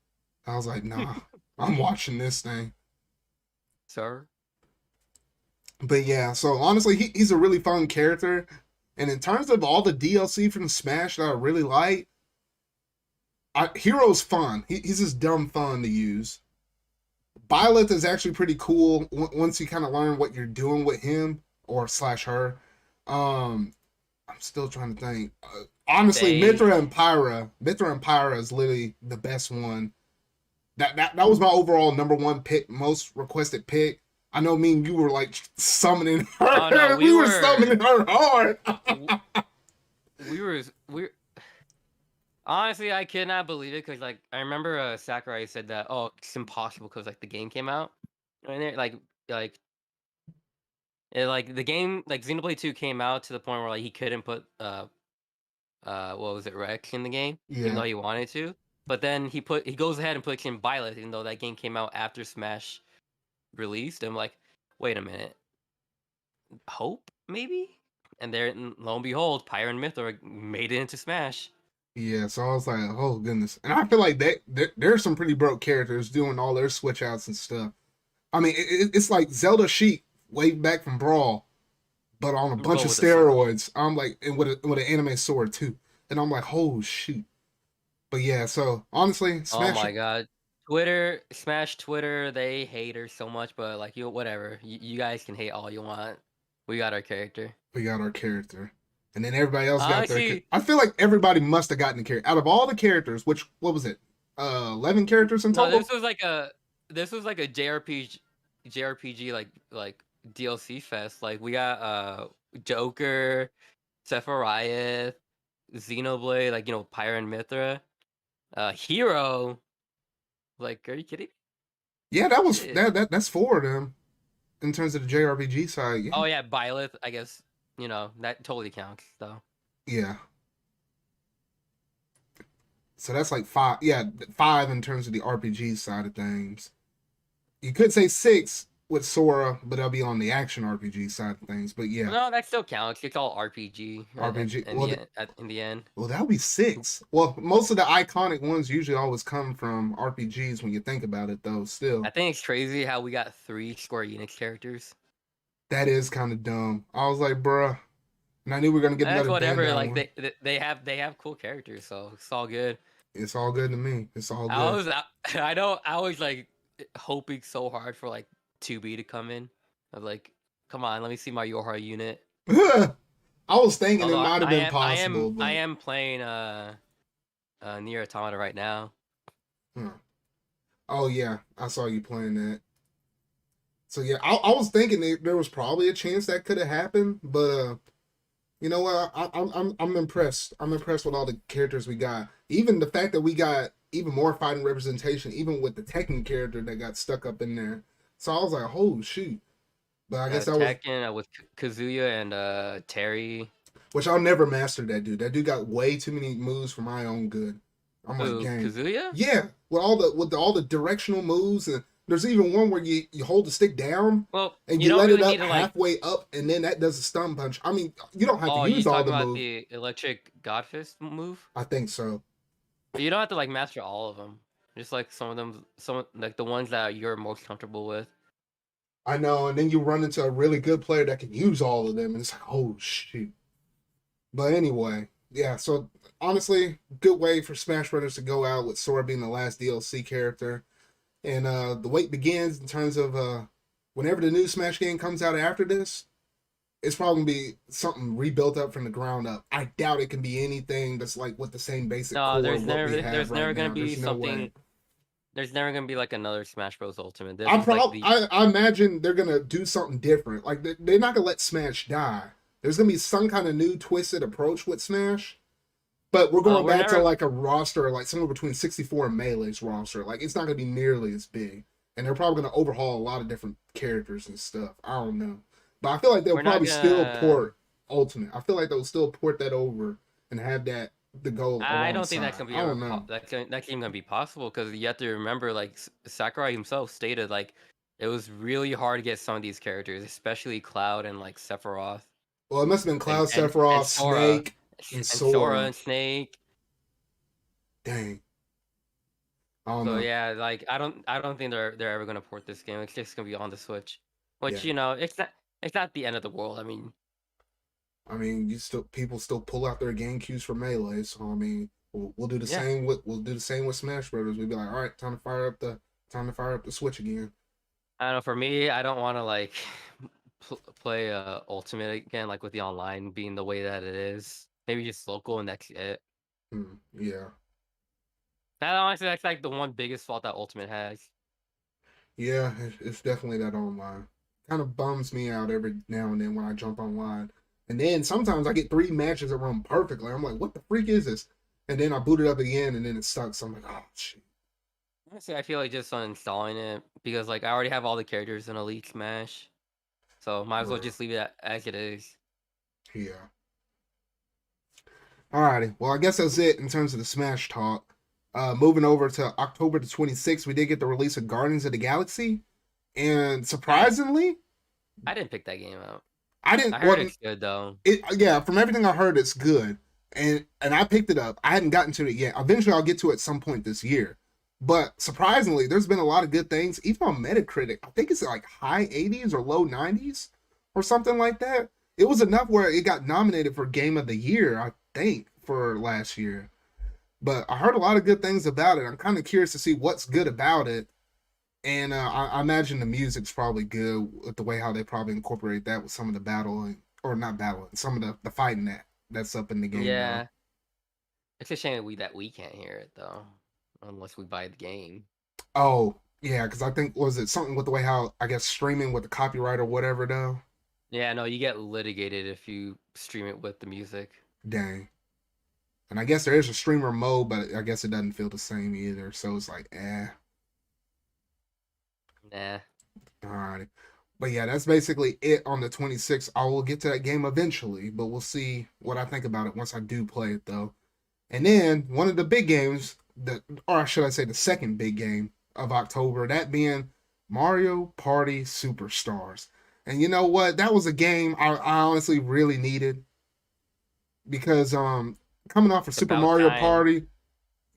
I was like, nah, I'm watching this thing. Sir? But yeah, so honestly, he's a really fun character. And in terms of all the DLC from Smash that I really like, Hero's fun. He's just dumb fun to use. Byleth is actually pretty cool once you kind of learn what you're doing with him or / her. I'm still trying to think. Honestly, Mithra and Pyra is literally the best one. That was my overall number one pick, most requested pick. I know me and you were like summoning her. Oh, no, we were summoning her hard. we were. Honestly, I cannot believe it because like I remember Sakurai said that it's impossible because like the game came out and like the game like Xenoblade 2 came out to the point where like he couldn't put what was it, Rex in the game, even though he wanted to. But then he goes ahead and puts in Byleth, even though that game came out after Smash released. I'm like, wait a minute, Hope maybe? And there, lo and behold, Pyra and Mithra made it into Smash. Yeah, so I was like, oh goodness. And I feel like there's some pretty broke characters doing all their switch outs and stuff. I mean, it's like Zelda Sheik way back from Brawl, but on a bunch of steroids. I'm like, and with an anime sword too. And I'm like, oh shoot. But yeah, so honestly, Smash. Oh my god. Smash Twitter, they hate her so much, but like whatever. You guys can hate all you want. We got our character. And then everybody else got their. I feel like everybody must have gotten the character out of all the characters. What was it? 11 characters in total. No, this was like a JRPG like DLC fest. Like we got Joker, Sephiroth, Xenoblade, like Pyra and Mithra, Hero. Like, are you kidding? Yeah, that's 4 of them in terms of the JRPG side. Yeah. Oh yeah, Byleth, I guess. That totally counts, though. Yeah. So that's like 5. Yeah, 5 in terms of the RPG side of things. You could say 6 with Sora, but that'll be on the action RPG side of things. But yeah. No, that still counts. It's all RPG. In the end. Well, that would be 6. Well, most of the iconic ones usually always come from RPGs when you think about it, though, still. I think it's crazy how we got 3 Square Enix characters. That is kind of dumb. I was like, bruh. And I knew we were going to get another whatever. Like, they have cool characters, so it's all good. It's all good to me. It's all good. I was like hoping so hard for like 2B to come in. I was like, come on, let me see my Yohara unit. I was thinking it might have been possible. I am playing Nier Automata right now. Oh yeah, I saw you playing that. So yeah, I was thinking there was probably a chance that could have happened, but you know what? I'm impressed. I'm impressed with all the characters we got. Even the fact that we got even more fighting representation, even with the Tekken character that got stuck up in there. So I was like, oh shoot. But I guess that was Tekken with Kazuya and Terry. Which I'll never master that dude. That dude got way too many moves for my own good. I'm like, dang. Kazuya? Yeah, with all the directional moves, and there's even one where you hold the stick down, and you let it up halfway up, and then that does a stun punch. I mean, you don't have to use all the moves. Oh, you talking about the electric Godfist move? I think so. But you don't have to like master all of them. Just like some like the ones that you're most comfortable with. I know, and then you run into a really good player that can use all of them, and it's like, oh shoot. But anyway, yeah. So honestly, good way for Smash Brothers to go out with Sora being the last DLC character, and the wait begins in terms of whenever the new Smash game comes out after this. It's probably gonna be something rebuilt up from the ground up. I doubt it can be anything that's like with the same basic. No, there's never gonna be something. There's never gonna be like another Smash Bros. Ultimate. I imagine they're gonna do something different. Like they're not gonna let Smash die. There's gonna be some kind of new twisted approach with Smash. But we're going to like a roster like somewhere between 64 and Melee's roster. Like it's not gonna be nearly as big. and they're probably going to overhaul a lot of different characters and stuff. I don't know, but I feel like they'll We're not probably still gonna. port Ultimate. I feel like they'll still port that over and have that the goal I don't think that's alongside. gonna be I don't know. that's even gonna be possible because you have to remember, like Sakurai himself stated, like it was really hard to get some of these characters, especially Cloud and like Sephiroth Well, it must have been Cloud, and Sephiroth, Sora Snake, and and Sora Sora. and Snake. Dang, I don't So know. yeah, like I don't think they're ever gonna port this game. It's just gonna be on the Switch, which Yeah, it's not the end of the world. I mean, I mean, people still pull out their game cues for Melee, so I mean, we'll do the yeah. same with Smash Brothers. We'll be like, all right, time to fire up the Switch again. I don't know. For me, I don't want to like play Ultimate again, like with the online being the way that it is. Maybe just local and that's it. Yeah, That honestly, that's like the one biggest fault that Ultimate has. yeah, it's definitely that online. Kind of bums me out every now and then when I jump online, and then sometimes I get 3 matches that run perfectly. I'm like, what the freak is this? And then I boot it up again, and then it sucks. I'm like, oh shit. Honestly, I feel like just uninstalling it because like I already have all the characters in Elite Smash, so might as well Bruh. just leave it as it is. Yeah. Alrighty. Well, I guess that's it in terms of the Smash talk. Moving over to October the 26th, we did get the release of Guardians of the Galaxy. And surprisingly, I didn't pick that game out. I didn't. I heard it's good though. Yeah, from everything I heard, it's good. And I picked it up. I hadn't gotten to it yet. Eventually, I'll get to it at some point this year. But surprisingly, there's been a lot of good things. Even on Metacritic, I think it's like high 80s or low 90s or something like that. It was enough where it got nominated for Game of the Year, I think, for last year. But I heard a lot of good things about it. I'm kind of curious to see what's good about it. And I imagine the music's probably good with the way how they probably incorporate that with some of the battling, or not battling, some of the fighting that's up in the game now. Yeah, it's a shame that we can't hear it though, unless we buy the game. Oh, yeah, because I think, was it something with the way how, I guess, streaming with the copyright or whatever, though? Yeah, no, you get litigated if you stream it with the music. Dang. And I guess there is a streamer mode, but I guess it doesn't feel the same either. So it's like, eh. Nah. Alrighty. But yeah, that's basically it on the 26th. I will get to that game eventually, but we'll see what I think about it once I do play it, though. And then one of the big games, or should I say the second big game of October, that being Mario Party Superstars. And you know what? That was a game I honestly really needed because coming off of It's Super about Mario time. Party,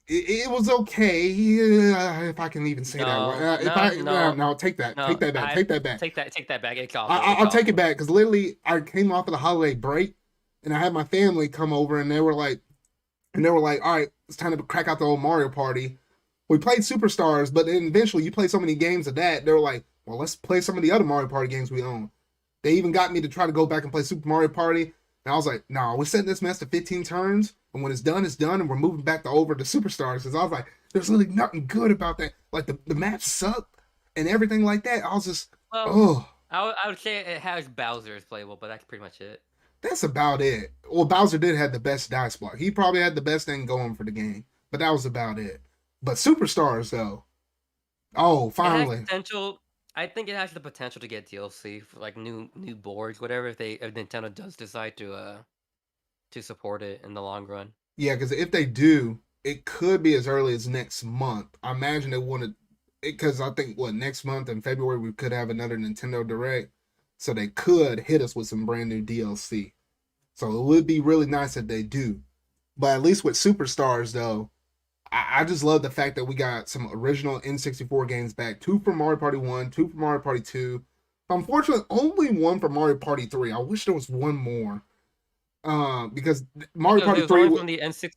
it was okay, if I can even say that word. No, If no, I no, no, take that no. back, take that back. Take that back. It's awful. It's I'll take it awful. back because literally I came off of the holiday break and I had my family come over and they were like, all right, it's time to crack out the old Mario Party. We played Superstars, but then eventually you play so many games of that, they were like, well, let's play some of the other Mario Party games we own. They even got me to try to go back and play Super Mario Party. And I was like, no, we're setting this mess to 15 turns. And when it's done, and we're moving back to over to Superstars. Because I was like, there's really nothing good about that. Like, the maps suck and everything like that. I was just, Well, oh, I would say it has Bowser as playable, but that's pretty much it. that's about it. Well, Bowser did have the best dice block. He probably had the best thing going for the game. But that was about it. But Superstars, though, oh, It has finally. potential. I think it has the potential to get DLC for like new boards, whatever. If Nintendo does decide to support it in the long run. Yeah, because if they do, it could be as early as next month. I imagine they want to, because I think next month in February we could have another Nintendo Direct, so they could hit us with some brand new DLC. So it would be really nice if they do. But at least with Superstars though, I just love the fact that we got some original N64 games back. 2 from Mario Party 1, 2 from Mario Party 2. Unfortunately, only 1 from Mario Party 3. I wish there was one more. Because Mario It Party was 3 only from the N6.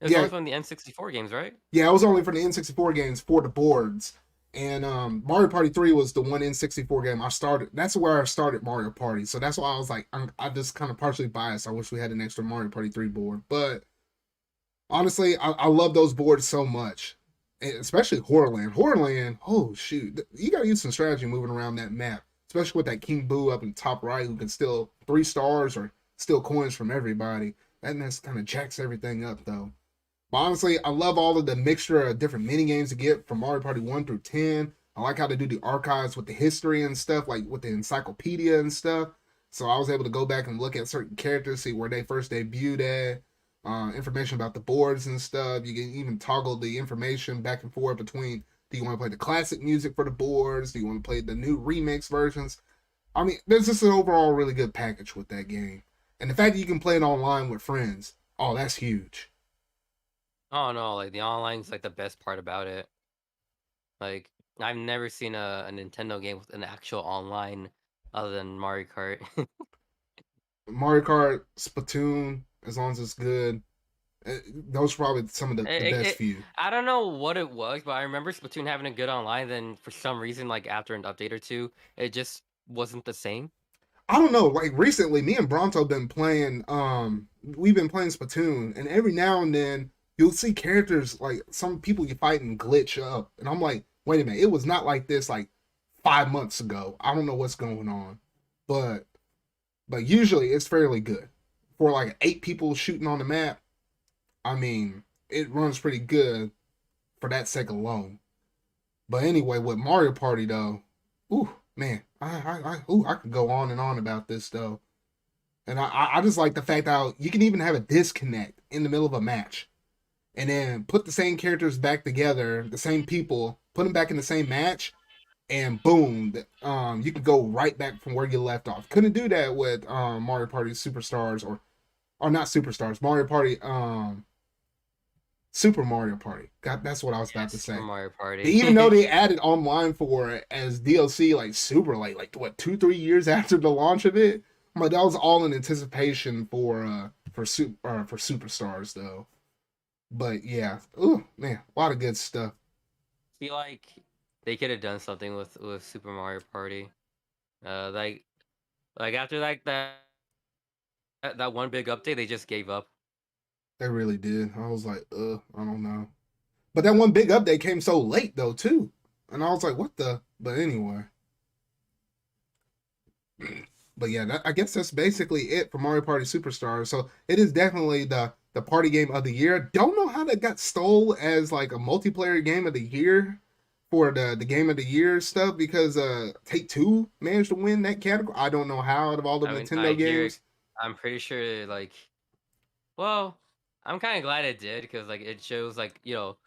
It was yeah, only from the N64 games, right? yeah, it was only for the N64 games for the boards. And Mario Party 3 was the one N64 game I started. That's where I started Mario Party. So that's why I was like, I just kind of partially biased. I wish we had an extra Mario Party 3 board. But honestly, I love those boards so much. And especially Horrorland. Horrorland, oh shoot. You gotta use some strategy moving around that map. Especially with that King Boo up in the top right who can steal 3 stars or steal coins from everybody. That mess kind of jacks everything up though. But honestly, I love all of the mixture of different mini games to get from Mario Party 1 through 10. I like how they do the archives with the history and stuff, like with the encyclopedia and stuff. So I was able to go back and look at certain characters, see where they first debuted at, information about the boards and stuff. You can even toggle the information back and forth between, do you want to play the classic music for the boards? Do you want to play the new remix versions? I mean, there's just an overall really good package with that game. And the fact that you can play it online with friends, oh, that's huge. Oh no, like the online's like the best part about it. Like I've never seen a Nintendo game with an actual online other than Mario Kart. Mario Kart, Splatoon, as long as it's good, those are probably some of the best few. I don't know what it was, but I remember Splatoon having a good online. Then for some reason, like after an update or two, it just wasn't the same. I don't know. Like recently, me and Bronto been playing. We've been playing Splatoon, and every now and then you'll see characters like some people you fight and glitch up, and I'm like, wait a minute, it was not like this like 5 months ago. I don't know what's going on, but usually it's fairly good for like 8 people shooting on the map. I mean, it runs pretty good for that sake alone. But anyway, with Mario Party though, ooh man, I could go on and on about this though. And I just like the fact that you can even have a disconnect in the middle of a match, and then put the same characters back together, the same people, put them back in the same match, and boom, you can go right back from where you left off. Couldn't do that with Mario Party Superstars or not Superstars, Mario Party Super Mario Party. God, that's what I was about to say. Super Mario Party. Even though they added online for it as DLC like super late, like what 2-3 years after the launch of it. I'm like, that was all in anticipation for Superstars though. But yeah, ooh man, a lot of good stuff. Feel like they could have done something with Super Mario Party. Like after like that one big update, they just gave up. They really did. I was like, I don't know. But that one big update came so late though too, and I was like, what the? But anyway. But yeah, I guess that's basically it for Mario Party Superstars. So it is definitely the party game of the year. Don't know how that got stole as like a multiplayer game of the year for the game of the year stuff, because Take-Two managed to win that category. I don't know how out of all the Nintendo games. I'm pretty sure like, well, I'm kind of glad it did, because like it shows like, you know,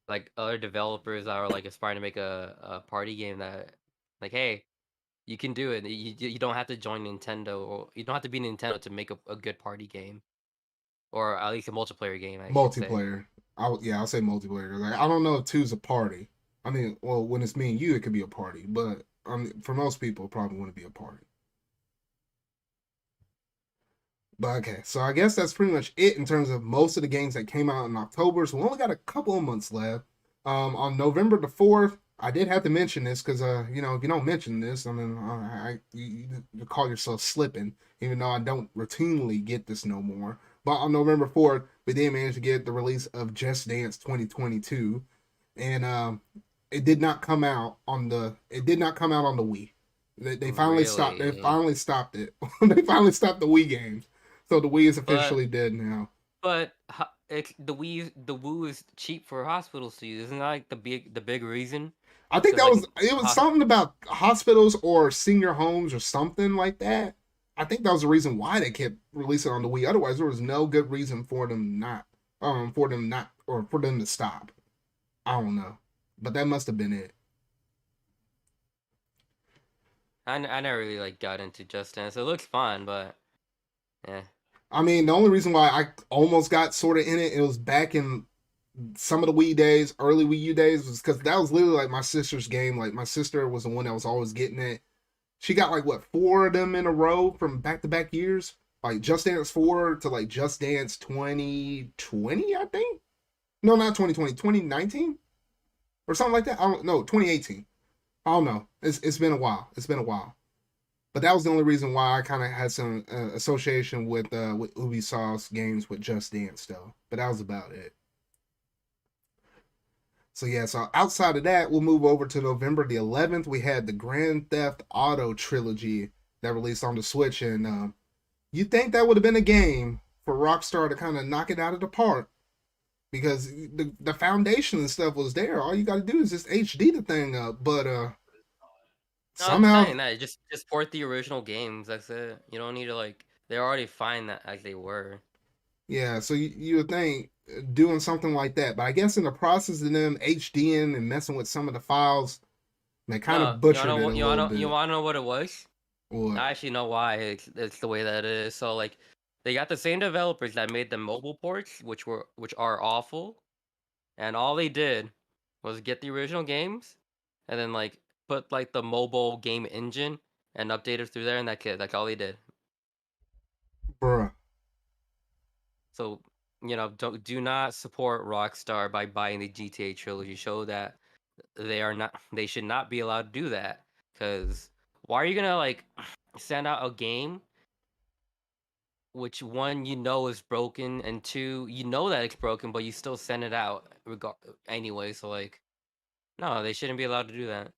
like other developers that are like aspiring to make a party game that like, hey, you can do it. You don't have to join Nintendo, or you don't have to be Nintendo to make a good party game, or at least a multiplayer game. I should say. Multiplayer. I'll say multiplayer. Like, I don't know if two's a party. I mean, well, when it's me and you, it could be a party. But for most people, it probably wouldn't be a party. But okay, so I guess that's pretty much it in terms of most of the games that came out in October. So we only got a couple of months left. On November the 4th, I did have to mention this because, you know, if you don't mention this, I mean, you call yourself slipping, even though I don't routinely get this no more. But on November 4th, we did manage to get the release of Just Dance 2022, and it did not come out on the Wii. They finally stopped. They finally stopped it. They finally stopped the Wii games. So the Wii is officially dead now. But the Wii is cheap for hospitals to use. Isn't that like the big reason? I think that was it was something about hospitals or senior homes or something like that. I think that was the reason why they kept releasing on the Wii. Otherwise, there was no good reason for them to stop. I don't know, but that must have been it. I never really like got into Just Dance. It looks fun, but yeah. I mean, the only reason why I almost got sort of in it was back in some of the Wii days, early Wii U days, was because that was literally like my sister's game. Like my sister was the one that was always getting it. She got like what 4 of them in a row from back-to-back years, like Just Dance 4 to like Just Dance 2020, I think. No, not 2020, 2019 or something like that. I don't know, 2018. I don't know. It's been a while. It's been a while. But that was the only reason why I kind of had some association with Ubisoft's games with Just Dance, though. But that was about it. So yeah, so outside of that, we'll move over to November the 11th. We had the Grand Theft Auto Trilogy that released on the Switch. And you think that would have been a game for Rockstar to kind of knock it out of the park. because the foundation and stuff was there. All you got to do is just HD the thing up. But No, I'm somehow, saying that just port the original games. That's it. You don't need to like. They're already fine that as they were. yeah. So you would think doing something like that, but I guess in the process of them HDing and messing with some of the files, they kind No, of butchered it a little you bit. wanna know what it was? Or I actually know why it's the way that it is. So like, they got the same developers that made the mobile ports, which are awful, and all they did was get the original games, and then like put like the mobile game engine and update it through there, and that's it. That's all they did. bruh. So, do not support Rockstar by buying the GTA trilogy. Show that they should not be allowed to do that. Because why are you gonna like send out a game which one is broken, and two that it's broken, but you still send it out anyway. So like, no, they shouldn't be allowed to do that.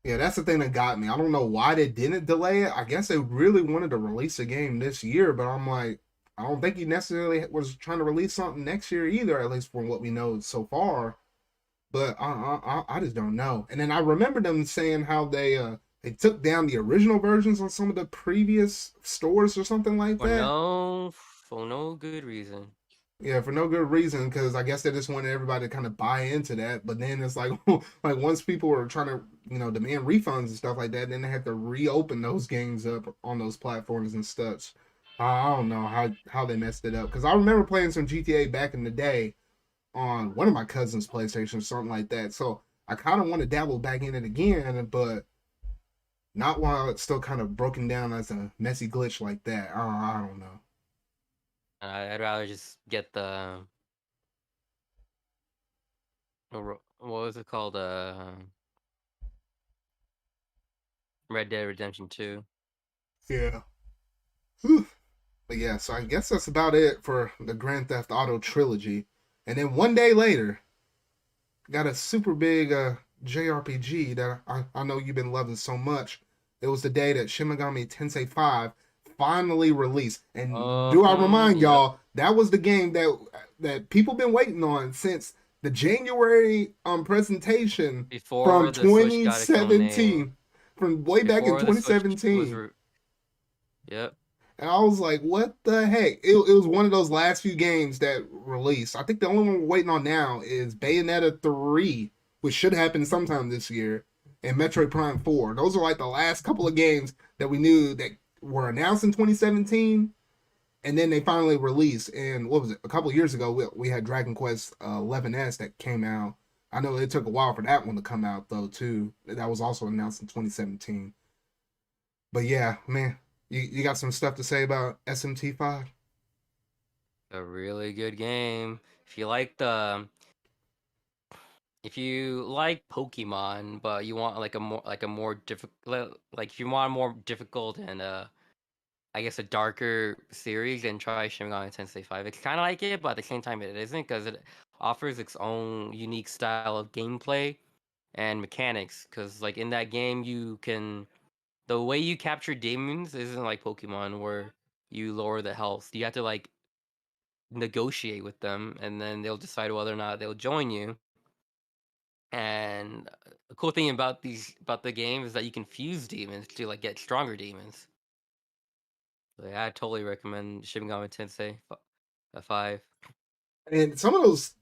Yeah, that's the thing that got me. I don't know why they didn't delay it. I guess they really wanted to release a game this year, but I'm like, I don't think he necessarily was trying to release something next year either, at least from what we know so far. But I just don't know. And then I remember them saying how they took down the original versions on some of the previous stores or something like that. For no good reason. Yeah, for no good reason, because I guess they just wanted everybody to kind of buy into that. But then it's like, like once people were trying to, demand refunds and stuff like that, then they had to reopen those games up on those platforms and stuff. I don't know how they messed it up, because I remember playing some GTA back in the day on one of my cousin's PlayStation or something like that. So I kind of want to dabble back in it again, but not while it's still kind of broken down as a messy glitch like that. I don't know. I'd rather just get the what was it called? Red Dead Redemption 2. Yeah. Whew. But yeah, so I guess that's about it for the Grand Theft Auto trilogy. And then one day later, got a super big JRPG that I know you've been loving so much. It was the day that Shin Megami Tensei 5 finally released. And do I remind Yep. y'all, that was the game that people been waiting on since the January presentation from Before the Switch got its own name. 2017. From way back in Before the Switch was 2017. Yep. And I was like, what the heck? It was one of those last few games that released. I think the only one we're waiting on now is Bayonetta 3, which should happen sometime this year, and Metroid Prime 4. Those are like the last couple of games that we knew that were announced in 2017, and then they finally released. And what was it? A couple of years ago, we had Dragon Quest 11S that came out. I know it took a while for that one to come out, though, too. That was also announced in 2017. But yeah, man, you got some stuff to say about SMT5? A really good game. If you like Pokemon, but you want like a more difficult, like if you want a more difficult and I guess a darker series, then try Shin Megami Tensei 5. It's kind of like it, but at the same time it isn't, because it offers its own unique style of gameplay and mechanics. Because like in that game, the way you capture demons isn't like Pokemon where you lower the health. You have to like negotiate with them, and then they'll decide whether or not they'll join you. And the cool thing about the game is that you can fuse demons to like get stronger demons. So, yeah, I totally recommend Shin Megami Tensei 5. And some of those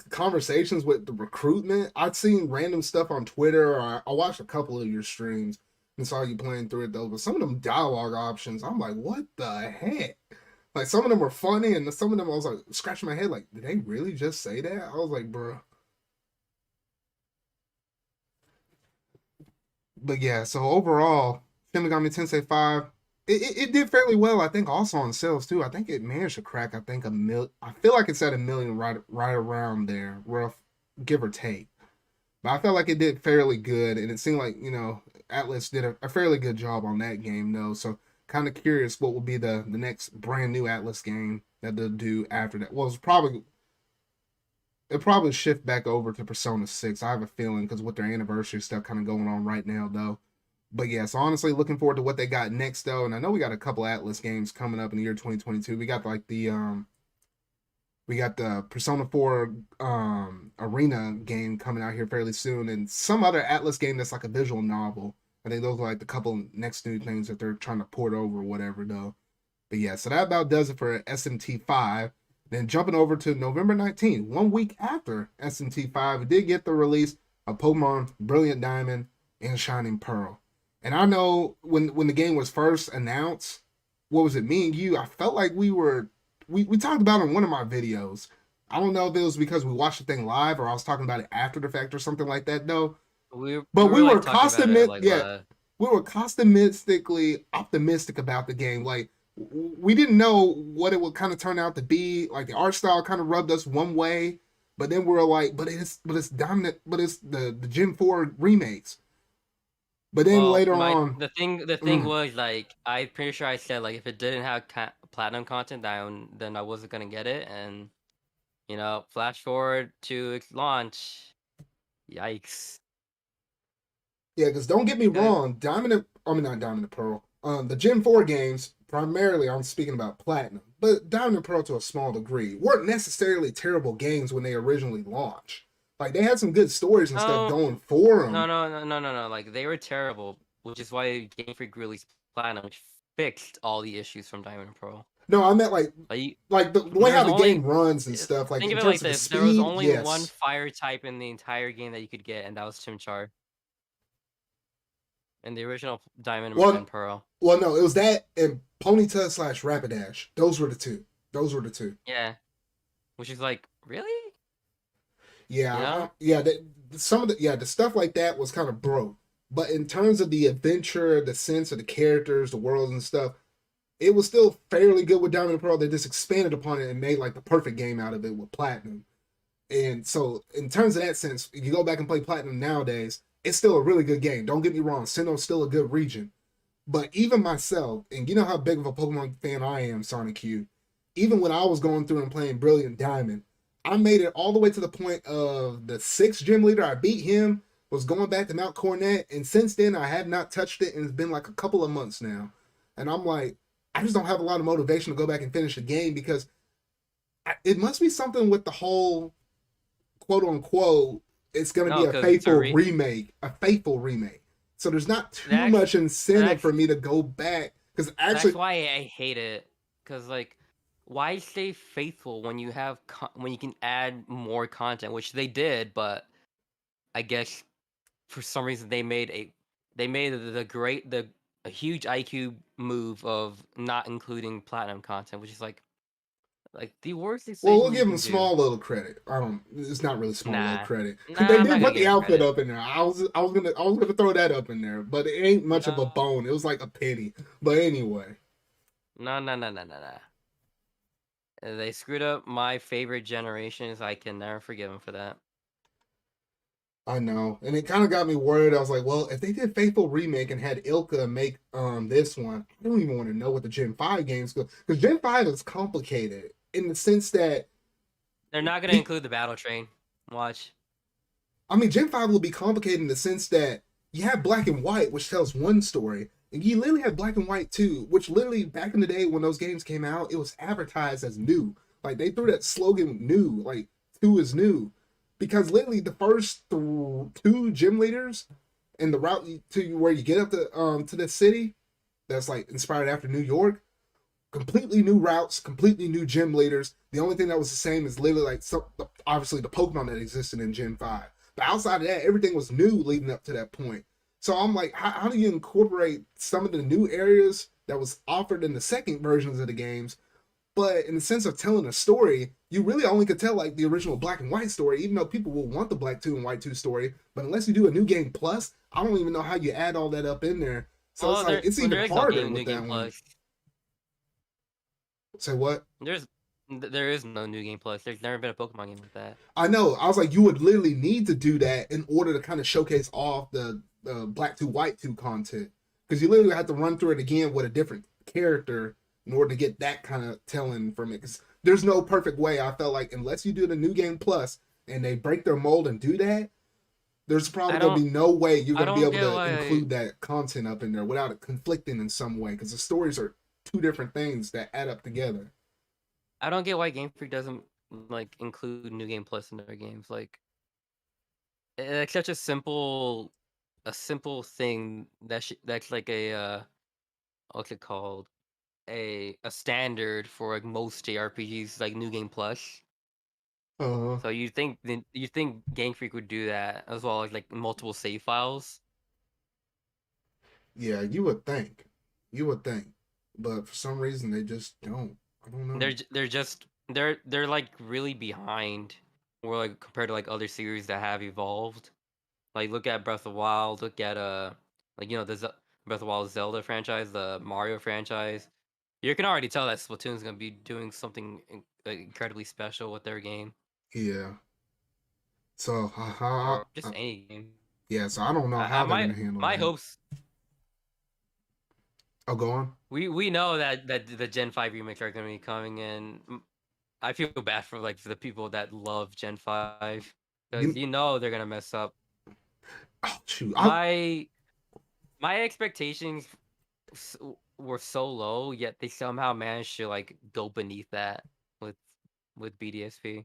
conversations with the recruitment, I'd seen random stuff on Twitter, or I watched a couple of your streams and saw you playing through it though. But some of them dialogue options, I'm like, what the heck? Like some of them were funny, and some of them I was like scratching my head, like, did they really just say that? I was like, bro. But yeah, so overall, Shin Megami Tensei 5, it did fairly well, I think, also on sales too. I think it managed to crack, I think, a mil. I feel like it's at a million right around there, rough, give or take. But I felt like it did fairly good, and it seemed like, Atlas did a fairly good job on that game, though. So kind of curious what will be the next brand new Atlas game that they'll do after that. Well, it'll probably shift back over to Persona 6. I have a feeling, because with their anniversary stuff kind of going on right now, though. But yeah, so honestly, looking forward to what they got next, though. And I know we got a couple Atlas games coming up in the year 2022. We got like the We got the Persona 4 Arena game coming out here fairly soon, and some other Atlas game that's like a visual novel. I think those are like the couple next new things that they're trying to port over or whatever, though. But yeah, so that about does it for SMT5. Then jumping over to November 19th, 1 week after SMT5, we did get the release of Pokemon Brilliant Diamond and Shining Pearl. And I know when the game was first announced, what was it, me and you, I felt like we talked about it in one of my videos. I don't know if it was because we watched the thing live or I was talking about it after the fact or something like that, though. We were like we were constantly optimistic about the game. Like, we didn't know what it would kind of turn out to be. Like, the art style kind of rubbed us one way, but then we were like, but it's dominant, but it's the Gen 4 remakes. But then later on, the thing was, like, I'm pretty sure I said, like, if it didn't have platinum content, then I wasn't gonna get it. And flash forward to its launch, yikes. Yeah, because don't get me wrong, not Diamond and Pearl. The Gen 4 games, primarily, I'm speaking about platinum, but Diamond and Pearl to a small degree, weren't necessarily terrible games when they originally launched. Like, they had some good stories and stuff going for them. No. Like, they were terrible, which is why Game Freak released Platinum, which fixed all the issues from Diamond and Pearl. No, I meant like the way how the game runs and stuff. Like, think in of it terms like of this: the speed, there was only yes. one fire type in the entire game that you could get, and that was Chimchar. In the original Diamond and Pearl. Well, no, it was that and Ponyta / Rapidash. Those were the two. Yeah, which is like, really? Yeah, the stuff like that was kind of broke. But in terms of the adventure, the sense of the characters, the worlds and stuff, it was still fairly good with Diamond and Pearl. They just expanded upon it and made like the perfect game out of it with Platinum. And so, in terms of that sense, if you go back and play Platinum nowadays, it's still a really good game. Don't get me wrong, Sinnoh's still a good region. But even myself, and you know how big of a Pokemon fan I am, Sanikyu, even when I was going through and playing Brilliant Diamond, I made it all the way to the point of the 6th gym leader. I beat him, was going back to Mount Coronet, and since then I have not touched it, and it's been like a couple of months now. And I'm like, I just don't have a lot of motivation to go back and finish the game because it must be something with the whole quote unquote, it's going to be a faithful remake. So there's not too much incentive for me to go back. Because actually, that's why I hate it. Because, like, why stay faithful when you have when you can add more content, which they did, but I guess for some reason they made a huge IQ move of not including platinum content, which is like the worst decision. Well, we'll give them small little credit. It's not really small little credit. They did put the outfit up in there. I was gonna throw that up in there, but it ain't much of a bone. It was like a penny. But anyway. No. They screwed up my favorite generations. I can never forgive them for that. I know, and it kind of got me worried. I was like, well, if they did Faithful Remake and had Ilka make this one, I don't even want to know what the Gen 5 games go, because Gen 5 is complicated in the sense that they're not going to include the Battle Train. Watch. I mean, Gen 5 will be complicated in the sense that you have Black and White, which tells one story, and you literally have Black and White 2, which literally back in the day when those games came out, it was advertised as new. Like, they threw that slogan new, like 2 is new. Because literally the first 2 gym leaders and the route to where you get up to the city that's like inspired after New York, completely new routes, completely new gym leaders. The only thing that was the same is literally like obviously the Pokemon that existed in Gen 5. But outside of that, everything was new leading up to that point. So I'm like, how do you incorporate some of the new areas that was offered in the second versions of the games? But in the sense of telling a story, you really only could tell like the original Black and White story, even though people will want the Black 2 and White 2 story. But unless you do a New Game Plus, I don't even know how you add all that up in there. So it's like, it's even harder with that one. Say what? There is no New Game Plus. There's never been a Pokemon game like that. I know. I was like, you would literally need to do that in order to kind of showcase off the Black 2, White 2 content. Because you literally have to run through it again with a different character in order to get that kind of telling from it. Because there's no perfect way, I felt like, unless you do the New Game Plus and they break their mold and do that, there's probably going to be no way you're going to be able to include that content up in there without it conflicting in some way. Because the stories are 2 different things that add up together. I don't get why Game Freak doesn't like include New Game Plus in their games. Like it's such a simple thing that's like what's it called? A standard for like most JRPGs, like New Game Plus. Uh, So you think Game Freak would do that as well as like multiple save files? yeah, you would think. You would think. But for some reason, they just don't. I don't know. They're like really behind, or like compared to like other series that have evolved. Like look at Breath of the Wild, look at like Breath of the Wild Zelda franchise, the Mario franchise. You can already tell that Splatoon's gonna be doing something incredibly special with their game, Yeah. So, or just any game. yeah, so I don't know how they're going to handle My that. hopes. Oh, go on. We know that the Gen 5 remakes are gonna be coming in. I feel bad for like for the people that love Gen 5 because You, they're gonna mess up. oh, shoot. My my expectations s- were so low, yet they somehow managed to like go beneath that with BDSP.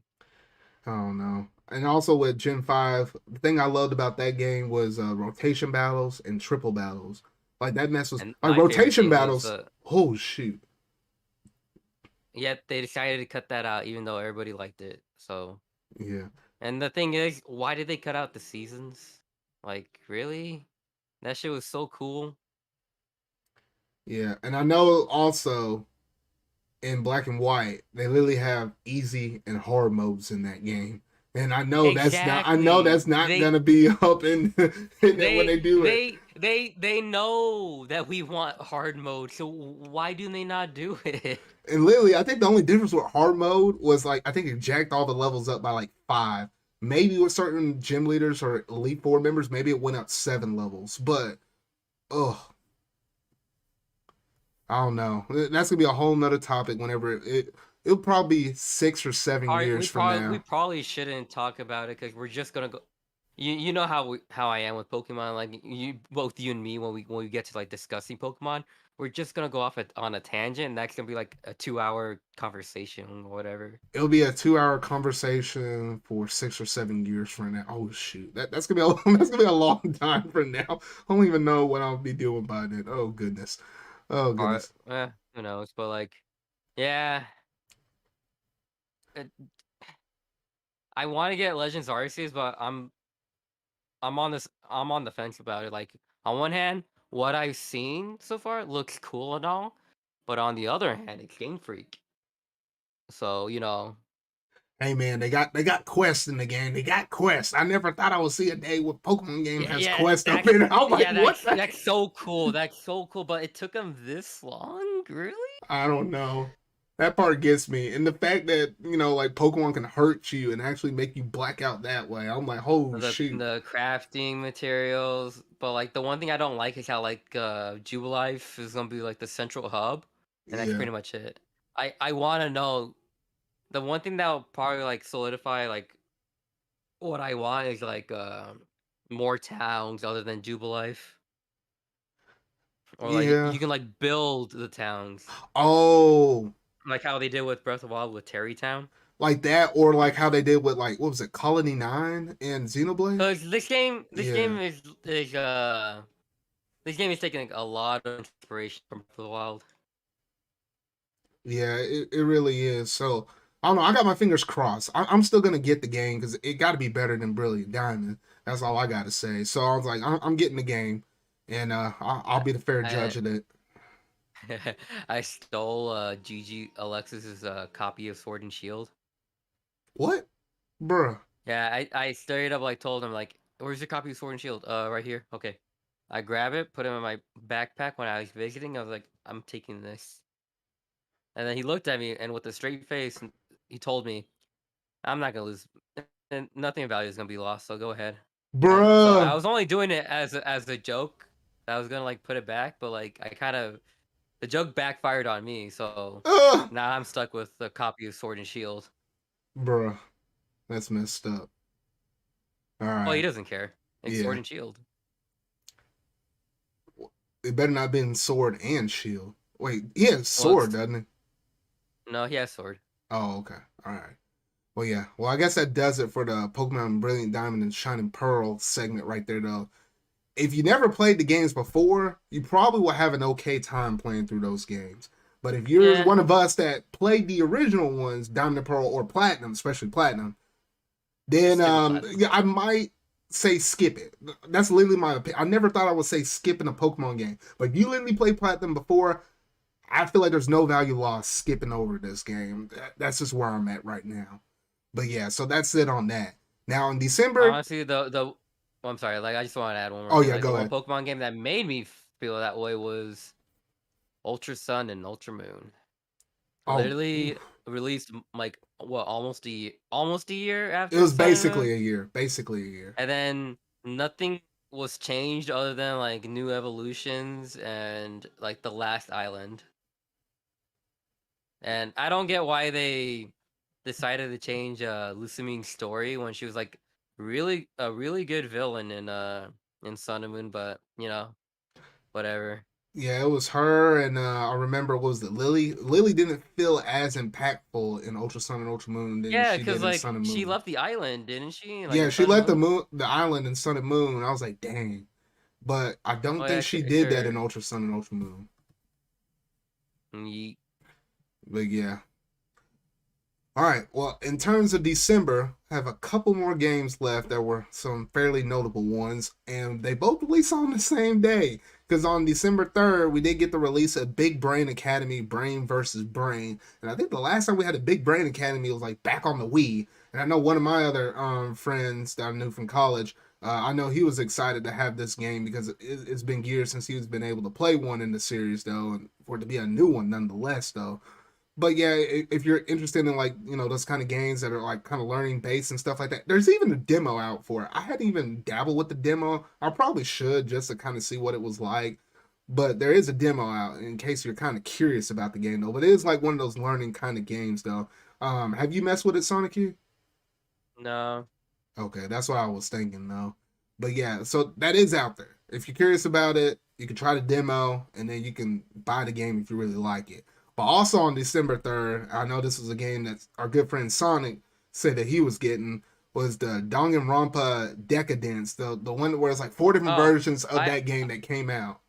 I don't know. And also with Gen 5, the thing I loved about that game was rotation battles and triple battles. Like that mess was And like my favorite rotation thing was battles. Oh shoot. yet they decided to cut that out even though everybody liked it. So, Yeah. and the thing is, why did they cut out the seasons? Like, really? That shit was so cool. Yeah. And I know also in Black and White, they literally have easy and hard modes in that game. And I know Exactly. that's not gonna be up in it when they do it. They know that we want hard mode, so why do they not do it? And literally, I think the only difference with hard mode was like I think it jacked all the levels up by like 5. Maybe with certain gym leaders or Elite Four members, maybe it went up 7 levels. But oh, I don't know. That's gonna be a whole nother topic whenever it'll probably be 6 or 7 years from We now. probably shouldn't talk about it because we're just gonna go. You know how I am with Pokemon. Like both you and me, when we get to like discussing Pokemon, we're just gonna go off on a tangent, and that's gonna be like a 2 hour conversation or whatever. It'll be a 2 hour conversation for 6 or 7 years from now. Oh shoot, that's gonna be that's gonna be a long time from now. I don't even know what I'll be doing by then. Oh goodness, oh Or goodness. who knows? But like, yeah, it, I want to get Legends Arceus, but I'm on the fence about it. Like on one hand, what I've seen so far looks cool and all, but on the other hand, it's Game Freak. So Hey man, they got Quest in the game. They got Quest. I never thought I would see a day where Pokemon game has Quest up in it. I'm like, what the that's so cool. That's so cool. But it took them this long, really? I don't know. That part gets me. And the fact that, like Pokemon can hurt you and actually make you black out that way. I'm like, oh shoot. The crafting materials, but like the one thing I don't like is how like Jubilife is gonna be like the central hub, and that's Yeah. pretty much it. I want to know the one thing that will probably like solidify like what I want is like more towns other than Jubilife, or like Yeah. you can like build the towns Oh, like how they did with Breath of the Wild with Terrytown. like that, or like how they did with like what was it, Colony 9 and Xenoblade? Because Yeah. this game is taking like, a lot of inspiration from Breath of the Wild. Yeah, it really is. So I don't know. I got my fingers crossed. I'm still gonna get the game because it got to be better than Brilliant Diamond. That's all I gotta say. So I was like, I'm getting the game, and I'll be the fair I judge of it. I stole Gigi Alexis's copy of Sword and Shield. What, bruh? Yeah, I straight up like told him like, "Where's your copy of Sword and Shield?" Right here. Okay. I grab it, put him in my backpack when I was visiting. I was like, "I'm taking this." And then he looked at me and with a straight face, he told me, "I'm not gonna lose, and nothing of value is gonna be lost. So go ahead." So I Bruh. was only doing it as a joke. I was gonna like put it back, but like I kind of the joke backfired on me. So Ugh. now I'm stuck with the copy of Sword and Shield. Bruh. That's messed up. All Well, he right. doesn't care. It's Sword Yeah. and Shield. It better not be in sword and shield. Wait, he has Well, sword, it's doesn't he? no, he has sword. Oh, okay. All right. Well, yeah. Well, I guess that does it for the Pokemon Brilliant Diamond and Shining Pearl segment right there, though. If you never played the games before, you probably will have an okay time playing through those games. But if you're Yeah, one of us that played the original ones, Diamond and Pearl or Platinum, especially Platinum, then stick with platinum. yeah, I might say skip it. That's literally my opinion. I never thought I would say skipping a Pokemon game, but if you literally played Platinum before, I feel like there's no value lost skipping over this game. That's just where I'm at right now. But yeah, so that's it on that. Now in December, Honestly, the oh, I'm sorry. Like, I just want to add one more oh thing. yeah, Like, the go one ahead. Pokemon game that made me feel that way was Ultra Sun and Ultra Moon. Oh, Literally released like what almost a year it after was Sun and Moon, basically a year. Basically a year. and then nothing was changed other than like new evolutions and like the last island. And I don't get why they decided to change Lusaming's story when she was like a really good villain in Sun and Moon, but whatever. Yeah, it was her, and I remember what was it Lily. Lily didn't feel as impactful in Ultra Sun and Ultra Moon than Yeah, she cause did in like Sun and she Moon. left the island, didn't she? Like Yeah, in she Sun and left Moon. the island in Sun and Moon. And I was like, dang. But I don't Oh think yeah, she did that in Ultra Sun and Ultra Moon. Yeet. But yeah. All right. Well, in terms of December, I have a couple more games left that were some fairly notable ones, and they both released on the same day. Because on December 3rd, we did get the release of Big Brain Academy Brain versus Brain. And I think the last time we had a Big Brain Academy was like back on the Wii. And I know one of my other friends that I knew from college, I know he was excited to have this game because it's been years since he's been able to play one in the series, though, and for it to be a new one nonetheless, though. But yeah, if you're interested in like those kind of games that are like kind of learning based and stuff like that, there's even a demo out for it. I hadn't even dabbled with the demo. I probably should just to kind of see what it was like. But there is a demo out in case you're kind of curious about the game though. But it is like one of those learning kind of games though. Have you messed with it, Sanikyu? No. Okay, that's what I was thinking though. But yeah, so that is out there. If you're curious about it, you can try the demo and then you can buy the game if you really like it. But also on December 3rd, I know this was a game that our good friend Sonic said that he was getting was the Danganronpa Decadence, the one where it's like four different Oh, versions of I that game that came out.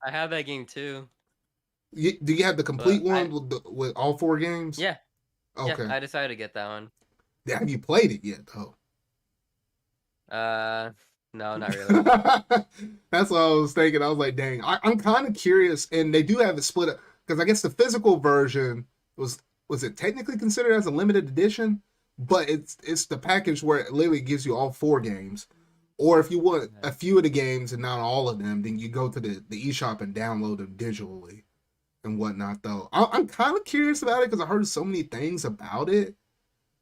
I have that game too, Do you have the complete but one with all four games? yeah, yeah, Okay. I decided to get that one. Have you played it yet though? Uh, no, not really. That's what I was thinking. I was like, dang, I'm kind of curious, and they do have it split up because I guess the physical version was it technically considered as a limited edition, but it's the package where it literally gives you all four games. Or if you want a few of the games and not all of them, then you go to the eShop and download them digitally and whatnot. Though I'm kind of curious about it because I heard so many things about it.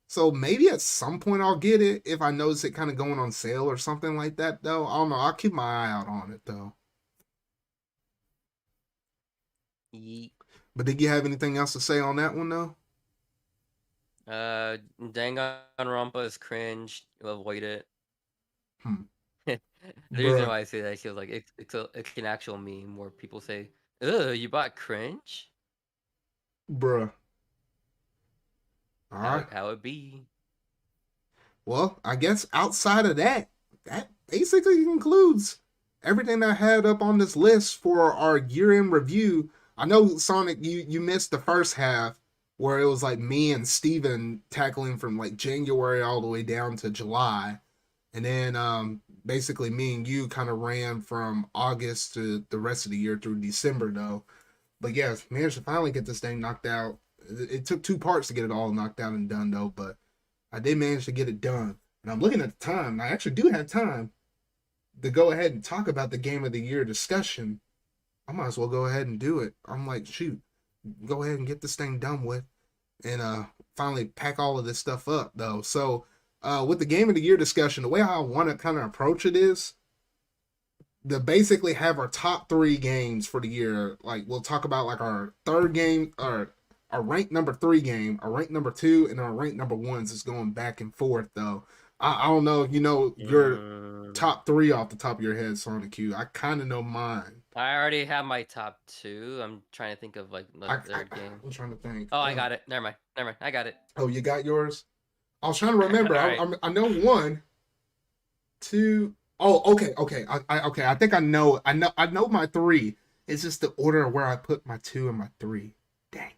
So maybe at some point I'll get it if I notice it kind of going on sale or something like that, though. I don't know. I'll keep my eye out on it, though. Yeet. But did you have anything else to say on that one, though? Danganronpa is cringe. Avoid it. Hmm. The reason Bruh. why I say that is like it's an actual meme where people say, "Ugh, you bought cringe." Bruh. All right. How it be? Well, I guess outside of that, that basically concludes everything I had up on this list for our year-end review. I know Sonic, you missed the first half where it was like me and Steven tackling from like January all the way down to July. And then basically me and you kind of ran from August to the rest of the year through December though. But yeah, managed to finally get this thing knocked out. It took two parts to get it all knocked out and done though, but I did manage to get it done. And I'm looking at the time, and I actually do have time to go ahead and talk about the game of the year discussion. I might as well go ahead and do it. I'm like, shoot, go ahead and get this thing done with and finally pack all of this stuff up though. So with the game of the year discussion, the way I want to kind of approach it is to basically have our top three games for the year. Like we'll talk about like our third game or our rank number three game, our rank number two, and our rank number ones is going back and forth though. I don't know if you know your top three off the top of your head, Sonic Q. I kind of know mine. I already have my top two. I'm trying to think of like the third game. I'm trying to think. Oh, I got it. Never mind. I got it. Oh, you got yours? I was trying to remember. All right. I know one, two. Oh, okay, okay. Okay. I think I know. I know my three. It's just the order of where I put my two and my three. Dang.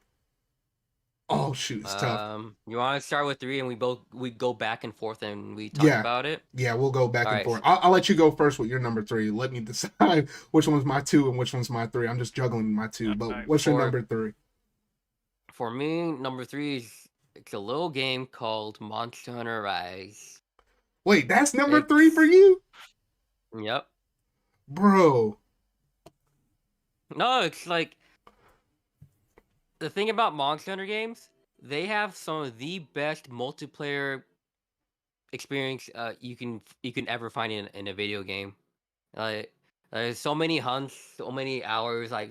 Oh shoot, it's tough. You want to start with three, and we go back and forth and we talk Yeah, about it. yeah. We'll go back All and right. forth. I'll let you go first with your number three. Let me decide which one's my two and which one's my three. I'm just juggling my two. But Alright, what's your number three? For me, number three is it's a little game called Monster Hunter Rise. Wait, that's number three for It's you, Yep. bro? No, it's like the thing about Monster Hunter games, they have some of the best multiplayer experience you can ever find in a video game. Like there's so many hunts, so many hours I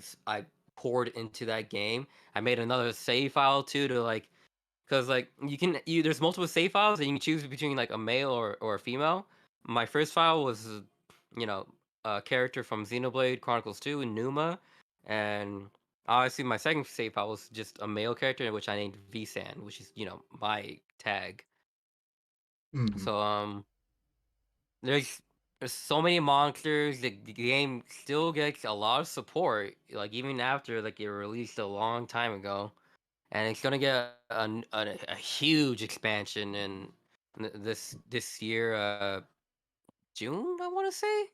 poured into that game. I made another save file too to like, cause like you there's multiple save files and you can choose between like a male or a female. My first file was you know a character from Xenoblade Chronicles 2, Numa, and obviously my second save file was just a male character which I named Vsan, which is my tag. Mm-hmm. So there's there's so many monsters. The game still gets a lot of support, like even after like it released a long time ago, and it's gonna get a huge expansion in this year, June, I want to say.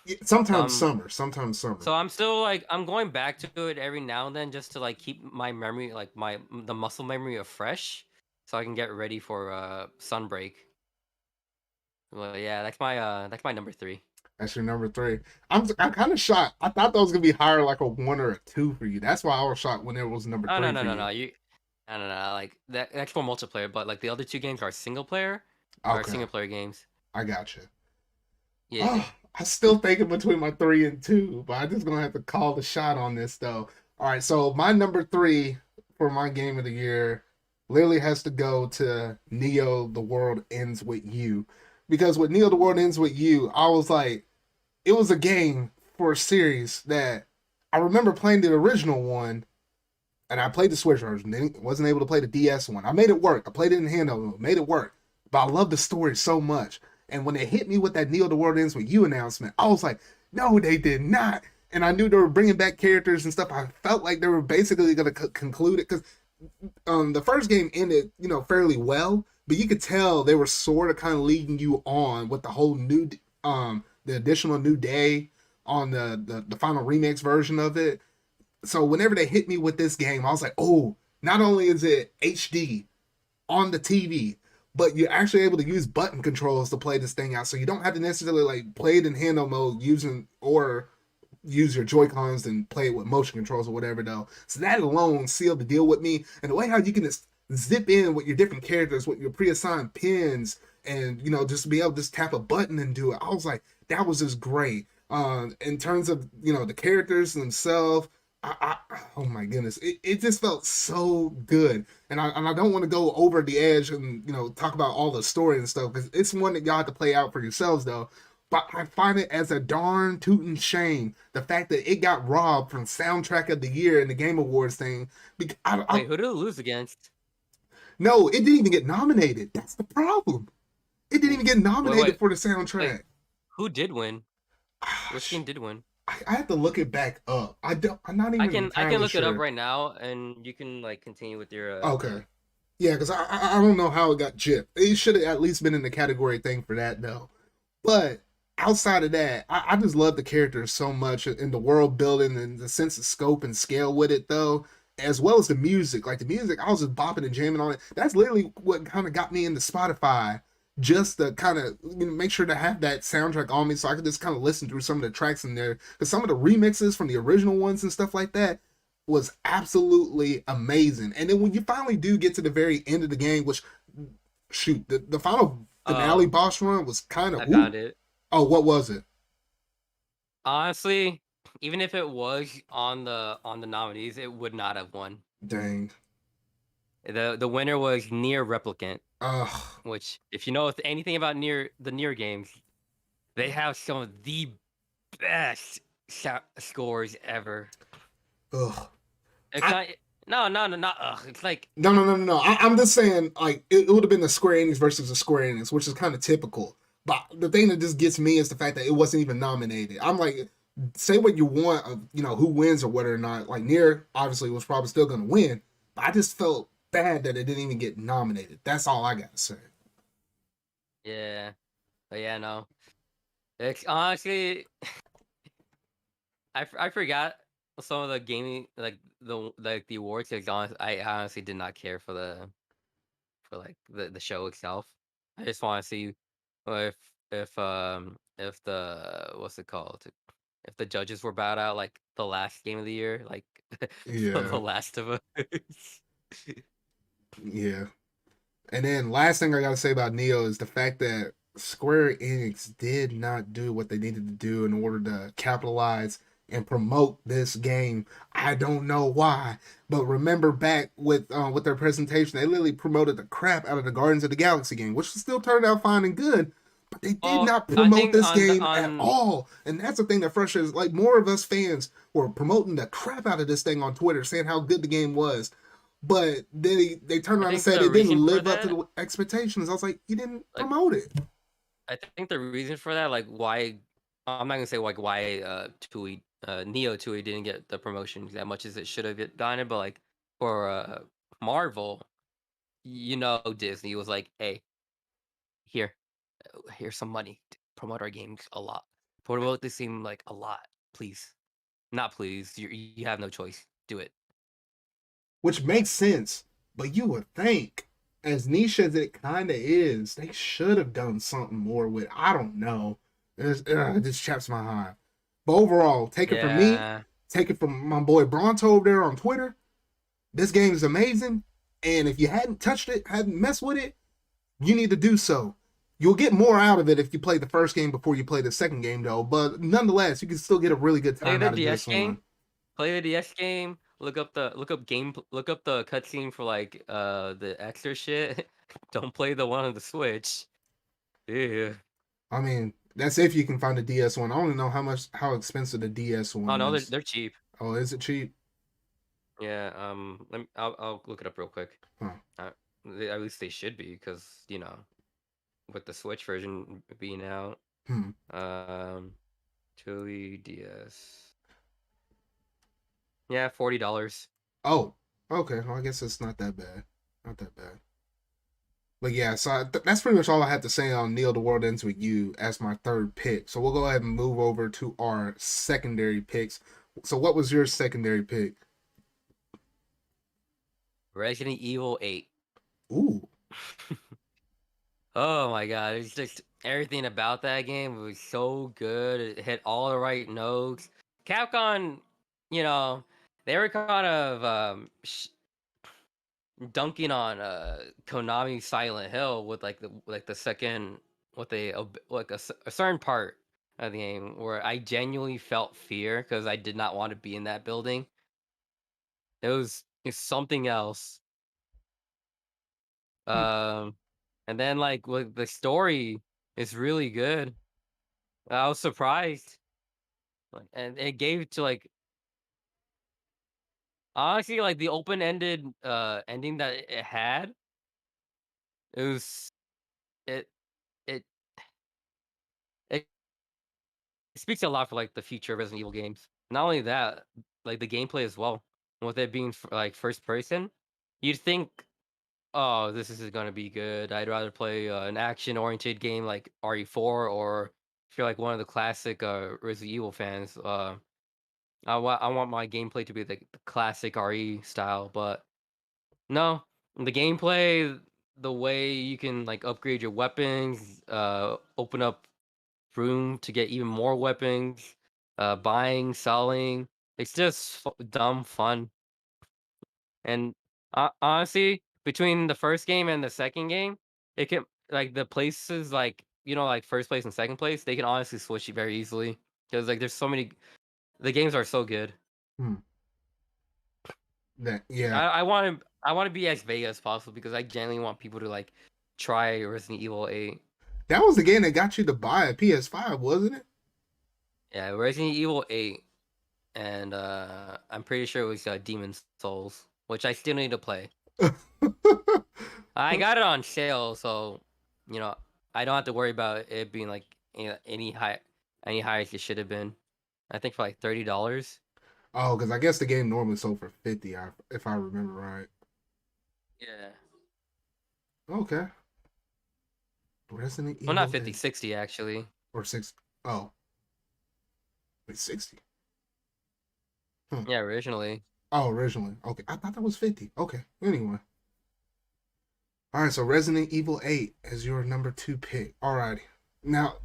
Yeah, So sometimes I'm summer. Sometimes summer. so I'm still like I'm going back to it every now and then just to like keep my memory, like the muscle memory of fresh, so I can get ready for Sunbreak. Well, yeah, that's my number three. That's your number three. I'm kind of shocked. I thought that was gonna be higher, like a one or a two for you. That's why I was shocked when it was number Oh no three no for no you. no no no no like that's for multiplayer, but like the other two games are Okay, single player games. I got you. Yeah. Oh, I'm still thinking between my three and two, but I'm just gonna have to call the shot on this though. All right, so my number three for my game of the year literally has to go to Neo: The World Ends with You, because with Neo: The World Ends with You, I was like, it was a game for a series that I remember playing the original one, and I played the Switch version. Then wasn't able to play the DS one. I made it work. I played it in handheld, made it work. But I love the story so much. And when it hit me with that Neo: The World Ends with You announcement, I was like, no, they did not. And I knew they were bringing back characters and stuff. I felt like they were basically going to conclude it because the first game ended, fairly well, but you could tell they were sort of kind of leading you on with the whole the additional new day on the final remix version of it. So whenever they hit me with this game, I was like, oh, not only is it HD on the TV, but you're actually able to use button controls to play this thing out. So you don't have to necessarily like play it in handheld mode using or use your Joy Cons and play it with motion controls or whatever though. So that alone sealed the deal with me. And the way how you can just zip in with your different characters with your pre-assigned pins and just be able to just tap a button and do it. I was like, that was just great. In terms of the characters themselves, oh my goodness, it just felt so good, and I don't want to go over the edge and talk about all the story and stuff because it's one that y'all have to play out for yourselves though. But I find it as a darn tootin' shame the fact that it got robbed from soundtrack of the year in the Game Awards thing. Wait, who did it lose against? No, it didn't even get nominated. That's the problem. It didn't even get Wait, nominated wait, for the wait. soundtrack. Who did win? Which Gosh, game did win? I have to look it back up. I'm not I even can entirely look it up sure. right now, and you can like continue with your Okay. Yeah, because I don't know how it got gypped. It should have at least been in the category thing for that though. But outside of that, I just love the characters so much and the world building and the sense of scope and scale with it though, as well as the music. Like the music, I was just bopping and jamming on it. That's literally what kind of got me into Spotify. Just to kind of make sure to have that soundtrack on me so I could just kind of listen through some of the tracks in there. Because some of the remixes from the original ones and stuff like that was absolutely amazing. And then when you finally do get to the very end of the game, which shoot, the final finale oh, boss run was kind I of found ooh. it. Oh, what was it? Honestly, even if it was on the nominees, it would not have won. Dang. The winner was Near Replicant, Ugh. which if you know anything about the Near games, they have some of the best scores ever. Ugh. It's I, not. No, no, no, not. Ugh, it's like No. I'm just saying, like, it would have been the Square Enix versus the Square Enix, which is kind of typical. But the thing that just gets me is the fact that it wasn't even nominated. I'm like, say what you want of, who wins or whether or not. Like, Nier obviously was probably still going to win, but I just felt bad that it didn't even get nominated. That's all I got to say. yeah, but yeah, no. It's honestly, I forgot some of the gaming the awards. Cause I honestly did not care for the show itself. I just want to see if if the what's it called, if the judges were bowed out like the last game of the year, like the Yeah, Last of Us. yeah. And then last thing I gotta say about Neo is the fact that Square Enix did not do what they needed to do in order to capitalize and promote this game. I don't know why, but remember back with their presentation, they literally promoted the crap out of the Guardians of the Galaxy game, which still turned out fine and good. But they did Well, not I promote think this game at all, and that's the thing that frustrates. Like more of us fans were promoting the crap out of this thing on Twitter, saying how good the game was, but they turned I around and think said the it didn't reason for live up to that, the expectations. I was like, you didn't like promote it. I think the reason for that, like why I'm not gonna say like why Tui Neo Tui didn't get the promotion that much as it should have gotten it, but like for Marvel, Disney was like, hey, here, here's some money to promote our games a lot. Promote this game like a lot, please. Not please. You have no choice. Do it. Which makes sense. But you would think, as niche as it kind of is, they should have done something more with. I don't know. It just chaps my heart. But overall, take it from me. Yeah. Take it from my boy Bronto over there on Twitter. This game is amazing, and if you hadn't touched it, hadn't messed with it, you need to do so. You'll get more out of it if you play the first game before you play the second game, though. But nonetheless, you can still get a really good Play time the out of DS this game. one. Play the DS game. Look up the cutscene for like the extra shit. Don't play the one on the Switch. Yeah. I mean, that's if you can find a DS one. I don't know how expensive the DS Oh one no, is. they're cheap. Oh, is it cheap? Yeah. I'll look it up real quick. Huh. At least they should be, because with the Switch version being out. Hmm. Um, 2DS. Yeah, $40. Oh, okay. Well, I guess it's not that bad. Not that bad. But yeah, so that's pretty much all I had to say on Neil the World Ends With You as my third pick. So we'll go ahead and move over to our secondary picks. So what was your secondary pick? Resident Evil 8. Ooh. Oh my god, it's just everything about that game was so good. It hit all the right notes. Capcom, you know, they were kind of dunking on Konami Silent Hill with like the second with a certain part of the game where I genuinely felt fear because I did not want to be in that building. It's something else. Hmm. Um, and then like with the story is really good. I was surprised, and it gave to like honestly like the open ended ending that it had. It was it it it speaks a lot for like the future of Resident Evil games. Not only that, like the gameplay as well. With it being like first person, you'd think, oh, this is gonna be good. I'd rather play an action oriented game like RE4, or if you're like one of the classic Resident Evil fans. I want my gameplay to be the classic RE style, but no, the gameplay, the way you can like upgrade your weapons, open up room to get even more weapons, buying, selling, it's just dumb fun. And honestly, between the first game and the second game, it can like the places like like first place and second place, they can honestly switch it very easily because like there's so many. The games are so good. Hmm. That yeah. I want to be as vague as possible because I genuinely want people to like try Resident Evil 8. That was the game that got you to buy a PS5, wasn't it? Yeah, Resident Evil 8, and I'm pretty sure it was Demon Souls. which I still need to play. I got it on sale, so you know I don't have to worry about it being like any higher as it should have been. I think for like $30. Oh, because I guess the game normally sold for 50, if I remember right. Yeah. Okay. Resident Well, Evil not 50, 8. 60 actually. Or 6. Oh, wait, 60. Yeah, originally. Oh, originally. Okay, I thought that was 50. Okay, anyway. All right, so Resident Evil 8 is your number 2 pick. All righty. Now,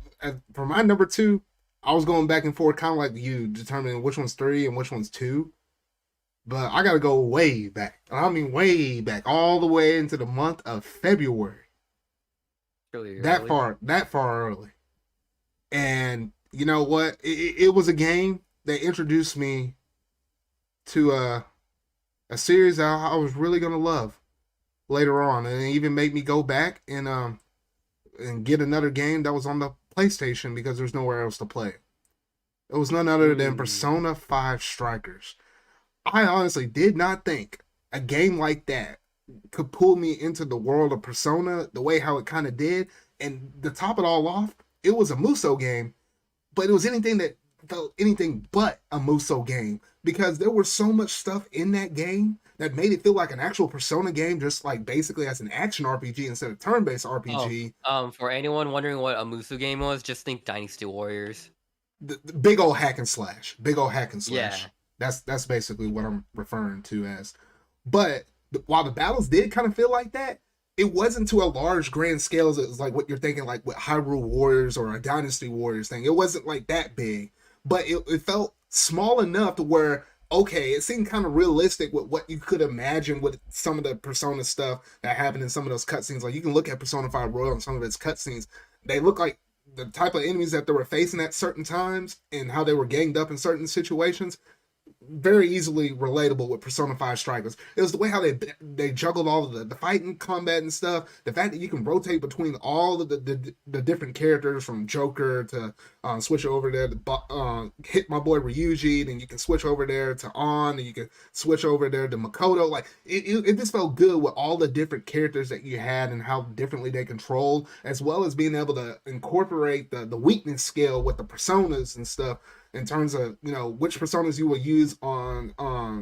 for my number 2, I was going back and forth, kind of like you, determining which one's 3 and which one's 2. But I got to go way back. I mean, way back, all the way into the month of February. Really That early. far early. And you know what? It was a game that introduced me to a series that I was really gonna love later on, and it even made me go back and get another game that was on the PlayStation because there's nowhere else to play. It was none other than Mm. Persona 5 Strikers. I honestly did not think a game like that could pull me into the world of Persona the way how it kind of did. And to top it all off, it was a Muso game, but it was anything that felt anything but a Muso game because there was so much stuff in that game that made it feel like an actual Persona game, just like basically as an action RPG instead of turn-based Oh, RPG. for anyone wondering what a Musu game was, just think Dynasty Warriors. The big old hack and slash, big old hack and Yeah. slash. That's basically what I'm referring to as. But while the battles did kind of feel like that, it wasn't to a large grand scale as it was like what you're thinking, like with Hyrule Warriors or a Dynasty Warriors thing. It wasn't like that big, but it felt small enough to where okay, it seemed kind of realistic with what you could imagine with some of the Persona stuff that happened in some of those cutscenes. Like you can look at Persona 5 Royal and some of its cutscenes, they look like the type of enemies that they were facing at certain times and how they were ganged up in certain situations very easily relatable with Persona 5 Strikers. It was the way how they juggled all of the fighting combat and stuff. The fact that you can rotate between all of the different characters from Joker to switch over there to hit my boy Ryuji, then you can switch over there to On, and you can switch over there to Makoto. Like it just felt good with all the different characters that you had and how differently they controlled, as well as being able to incorporate the weakness scale with the personas and stuff in terms of which personas you will use on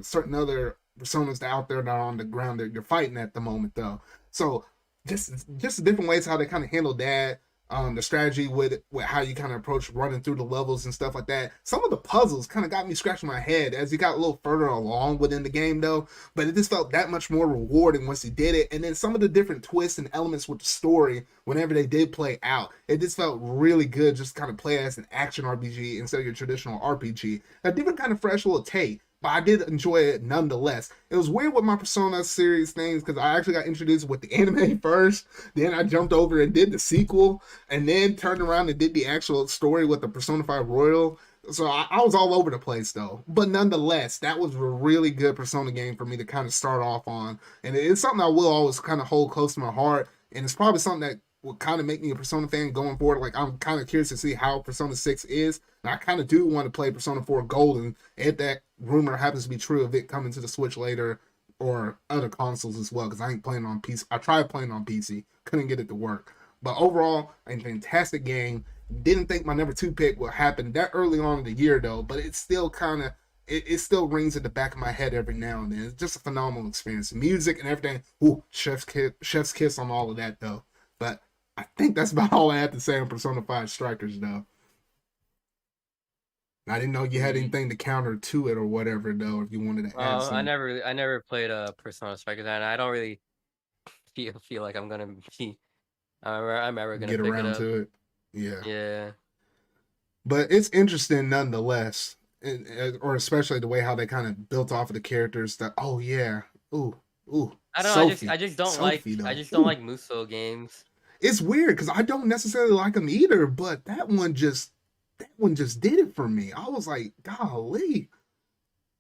certain other personas that out there that are on the ground that you're fighting at the moment though. So just different ways how they kind of handle that. The strategy with how you kind of approach running through the levels and stuff like that. Some of the puzzles kind of got me scratching my head as you got a little further along within the game though, but it just felt that much more rewarding once you did it. And then some of the different twists and elements with the story whenever they did play out, it just felt really good just kind of play as an action RPG instead of your traditional RPG. A different kind of fresh little take, but I did enjoy it nonetheless. It was weird with my Persona series things because I actually got introduced with the anime first, then I jumped over and did the sequel, and then turned around and did the actual story with the Persona 5 Royal. So I was all over the place though. But nonetheless, that was a really good Persona game for me to kind of start off on. And it's something I will always kind of hold close to my heart. And it's probably something that would kind of make me a Persona fan going forward. Like I'm kind of curious to see how Persona 6 is. And I kind of do want to play Persona 4 Golden if that rumor happens to be true of it coming to the Switch later or other consoles as well. Because I ain't playing on PC. I tried playing on PC, couldn't get it to work. But overall, a fantastic game. Didn't think my number 2 pick would happen that early on in the year though, but it's still kind of it still rings at the back of my head every now and then. It's just a phenomenal experience. Music and everything. Ooh, chef's kiss on all of that though. But I think that's about all I have to say on Persona 5 Strikers though. I didn't know you had anything to counter to it or whatever though, if you wanted to add I some. never played a Persona Strikers, and I don't really feel like I'm ever gonna Get pick it around up. to it. Yeah. Yeah. But it's interesting nonetheless, or especially the way how they kind of built off of the characters. That oh yeah, ooh ooh, I don't know. Sophie, I just don't Sophie I though. just don't Ooh. like Muso games. It's weird because I don't necessarily like them either, but that one just did it for me. I was like, golly,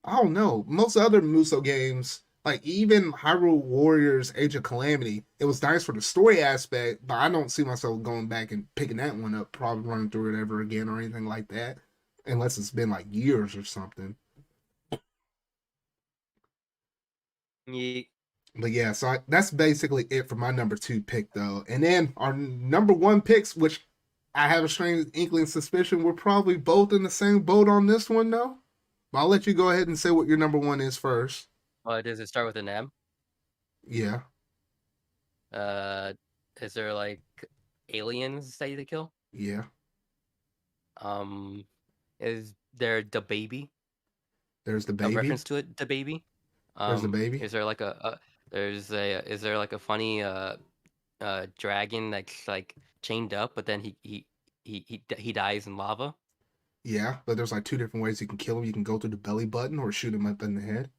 I don't know. Most other Muso games, like even Hyrule Warriors Age of Calamity, it was nice for the story aspect, but I don't see myself going back and picking that one up, probably running through it ever again or anything like that, unless it's been like years or something. Yeah. But yeah, so that's basically it for my number 2 pick, though. And then our number 1 picks, which I have a strange inkling suspicion we're probably both in the same boat on this one, though. But I'll let you go ahead and say what your number 1 is first. Does it start with an M? Yeah, Uh, is there like aliens that you kill? yeah. Is there the baby? There's the A baby. reference to it, the baby? There's the baby. Is there like is there like a funny dragon that's like chained up, but then he dies in lava? Yeah, but there's like 2 different ways you can kill him. You can go through the belly button or shoot him up in the head.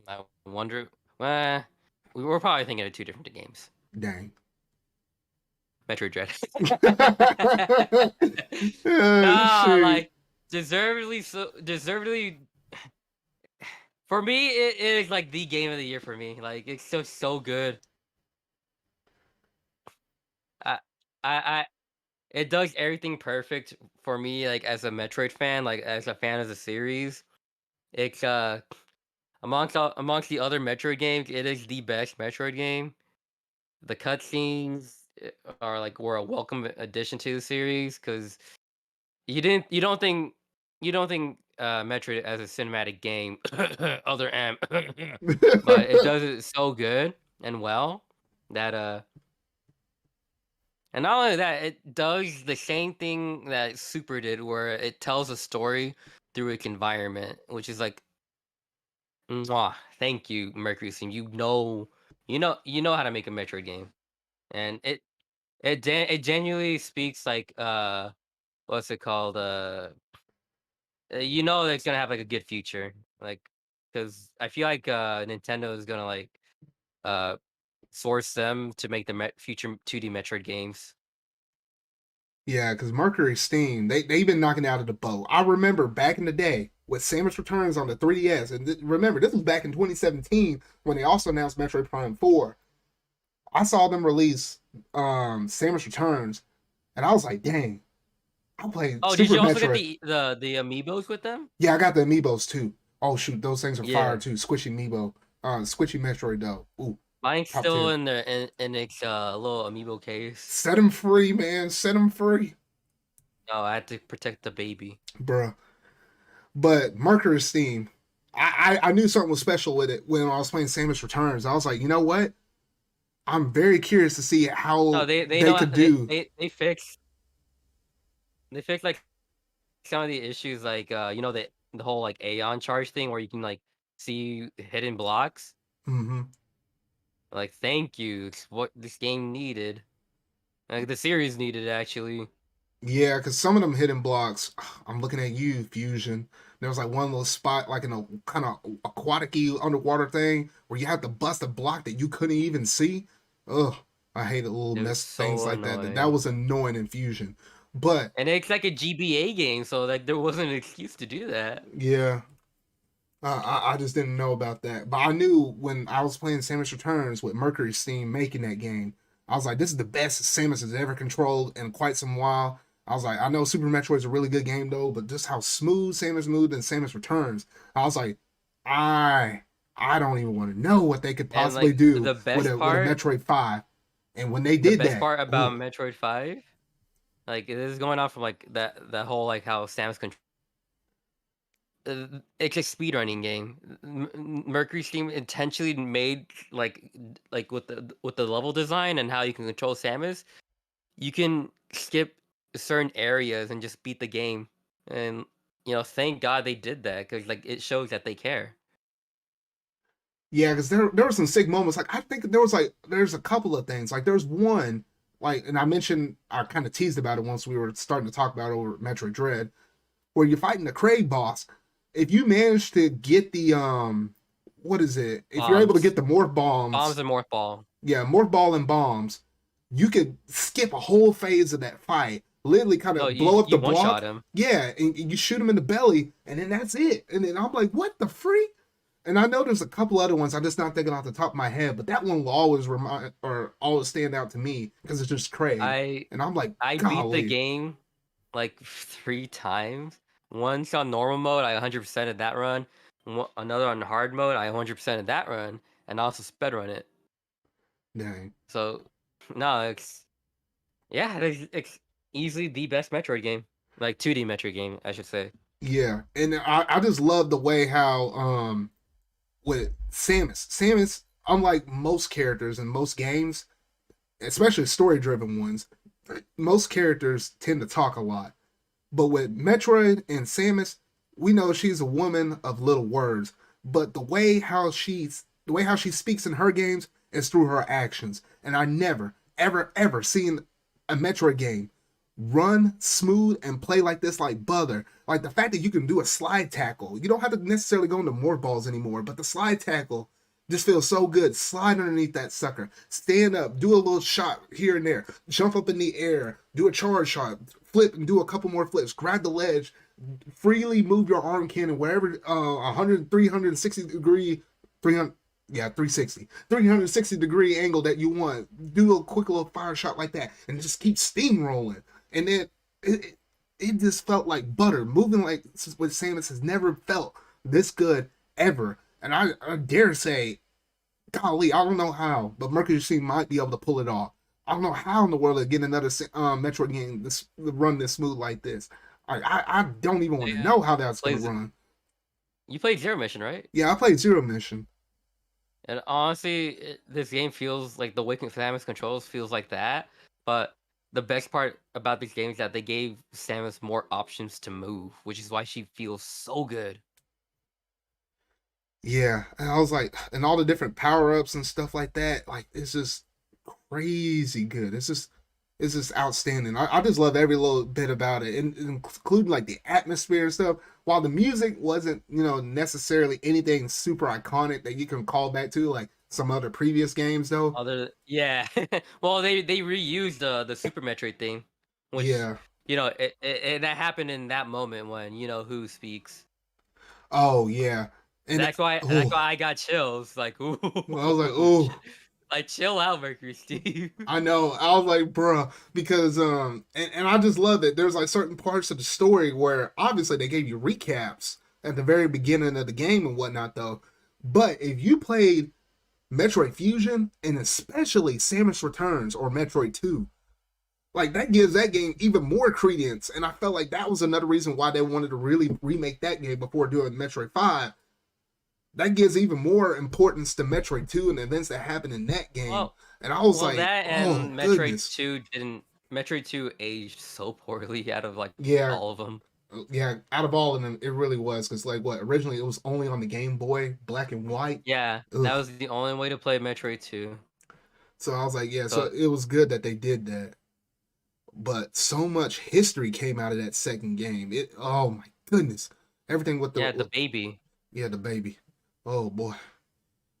I wonder. We were probably thinking of 2 different games. Dang. Metroid Dread. Oh, shoot. Like deservedly. For me, it is like the game of the year for me. Like it's so good. I it does everything perfect for me. Like as a Metroid fan, like as a fan of the series, it's amongst the other Metroid games, it is the best Metroid game. The cutscenes were a welcome addition to the series because you don't think Metroid as a cinematic game other M but it does it so good and well that and not only that, it does the same thing that Super did where it tells a story through its environment, which is like mwah, thank you, Mercury Steam. You know how to make a Metroid game. And it genuinely speaks like what's it called? You know that it's gonna have like a good future, like because I feel like Nintendo is gonna like uh source them to make the future 2D Metroid games. Yeah, because Mercury Steam, they've been knocking it out of the boat. I remember back in the day with Samus Returns on the 3DS, and remember, this was back in 2017 when they also announced Metroid Prime 4. I saw them release Samus Returns, and I was like, dang, I played Oh, did Super you also get Metroid. the amiibos with them? Yeah, I got the amiibos too. Oh shoot, those things are fire Yeah, too. Squishy amiibo, squishy Metroid though. Ooh, mine's top still tier. in its little amiibo case. Set them free, man. Set them free, No, I had to protect the baby. bruh. But Mercury Steam, I knew something was special with it when I was playing Samus Returns. I was like, you know what? I'm very curious to see No, how they they know could do. they fixed like some of the issues like the whole like Aeon charge thing where you can like see hidden blocks. Hmm. Like thank you, it's what this game needed. Like the series needed actually. Yeah, because some of them hidden blocks, I'm looking at you, Fusion. There was like one little spot, like in a kind of aquatic underwater thing, where you had to bust a block that you couldn't even see. Ugh, I hated little It was mess things so like that. That annoying. was annoying in Fusion. But And it's like a GBA game, so like there wasn't an excuse to do that. yeah, I just didn't know about that. But I knew when I was playing Samus Returns with Mercury Steam making that game, I was like, this is the best Samus has ever controlled in quite some while. I was like, I know Super Metroid's a really good game though, but just how smooth Samus moved and Samus Returns, I was like, I I don't even want to know what they could And possibly like do with a Metroid 5. And when they the did best that, part about ooh, Metroid 5, like this is going off from like that whole like how Samus control. It's a speedrunning game. Mercury Steam intentionally made like with the level design and how you can control Samus, you can skip certain areas and just beat the game. And thank God they did that because like it shows that they care. yeah, because there were some sick moments. Like I think there's a couple of things. Like there's one like, and I mentioned I kind of teased about it once we were starting to talk about it over Metroid Dread, where you're fighting the Craig boss. If you manage to get the what is it? If you're able to Bombs, get the morph bombs, bombs and morph ball. yeah, morph ball and bombs, you could skip a whole phase of that fight. Literally, kind No, of blow up the you one shot block. him. Yeah, and you shoot him in the belly, and then that's it. And then I'm like, what the freak? And I know there's a couple other ones I'm just not thinking off the top of my head, but that one will always remind or always stand out to me because it's just Craig. I And I'm like, I beat the golly. game like 3 times. Once on normal mode, I 100%ed that run. another on hard mode. I 100% of that run, and also sped run it. Dang. So, no, it's easily the best Metroid game, like 2D Metroid game, I should say. Yeah, and I just love the way how with Samus, unlike most characters in most games, especially story driven ones, most characters tend to talk a lot. But with Metroid and Samus, we know she's a woman of little words. But the way how she speaks in her games is through her actions. And I never, ever seen a Metroid game run smooth and play like this, like butter. Like the fact that you can do a slide tackle. You don't have to necessarily go into more balls anymore, but the slide tackle just feels so good. Slide underneath that sucker. Stand up. Do a little shot here and there. Jump up in the air. Do a charge shot. Flip and do a couple more flips. Grab the ledge. Freely move your arm cannon wherever 360 degree 360 degree angle that you want. Do a quick little fire shot like that and just keep steamrolling. And then it just felt like butter. Moving like with Samus has never felt this good ever. And I dare say, golly, I don't know how, but Mercury Steam might be able to pull it off. I don't know how in the world to get another Metroid game this run this smooth like this. I don't even want to know how that's going to run. You played Zero Mission, right? Yeah, I played Zero Mission. And honestly, this game feels like the Waking Samus controls feels like that. But the best part about this game is that they gave Samus more options to move, which is why she feels so good. Yeah, and I was like, and all the different power ups and stuff like that, like it's just crazy good. It's just outstanding. I just love every little bit about it, and including like the atmosphere and stuff. While the music wasn't, necessarily anything super iconic that you can call back to, like some other previous games, though. Well, they reused the Super Metroid thing, which that happened in that moment when who speaks. Oh yeah. And that's why I got chills. Like, ooh. I was like, ooh. Like, chill out, Mercury Steve. I know. I was like, bruh, because and I just love it. There's like certain parts of the story where obviously they gave you recaps at the very beginning of the game and whatnot, though. But if you played Metroid Fusion and especially Samus Returns or Metroid 2, like that gives that game even more credence. And I felt like that was another reason why they wanted to really remake that game before doing Metroid 5. That gives even more importance to Metroid 2 and the events that happen in that game. And I was like, that and Metroid goodness. 2 Metroid 2 aged so poorly out of all of them. Yeah, out of all of them, it really was. Because originally it was only on the Game Boy, black and white. Yeah, that was the only way to play Metroid 2. So I was like, so it was good that they did that. But so much history came out of that second game. Oh my goodness. Everything with the baby. Yeah, the baby. Oh boy.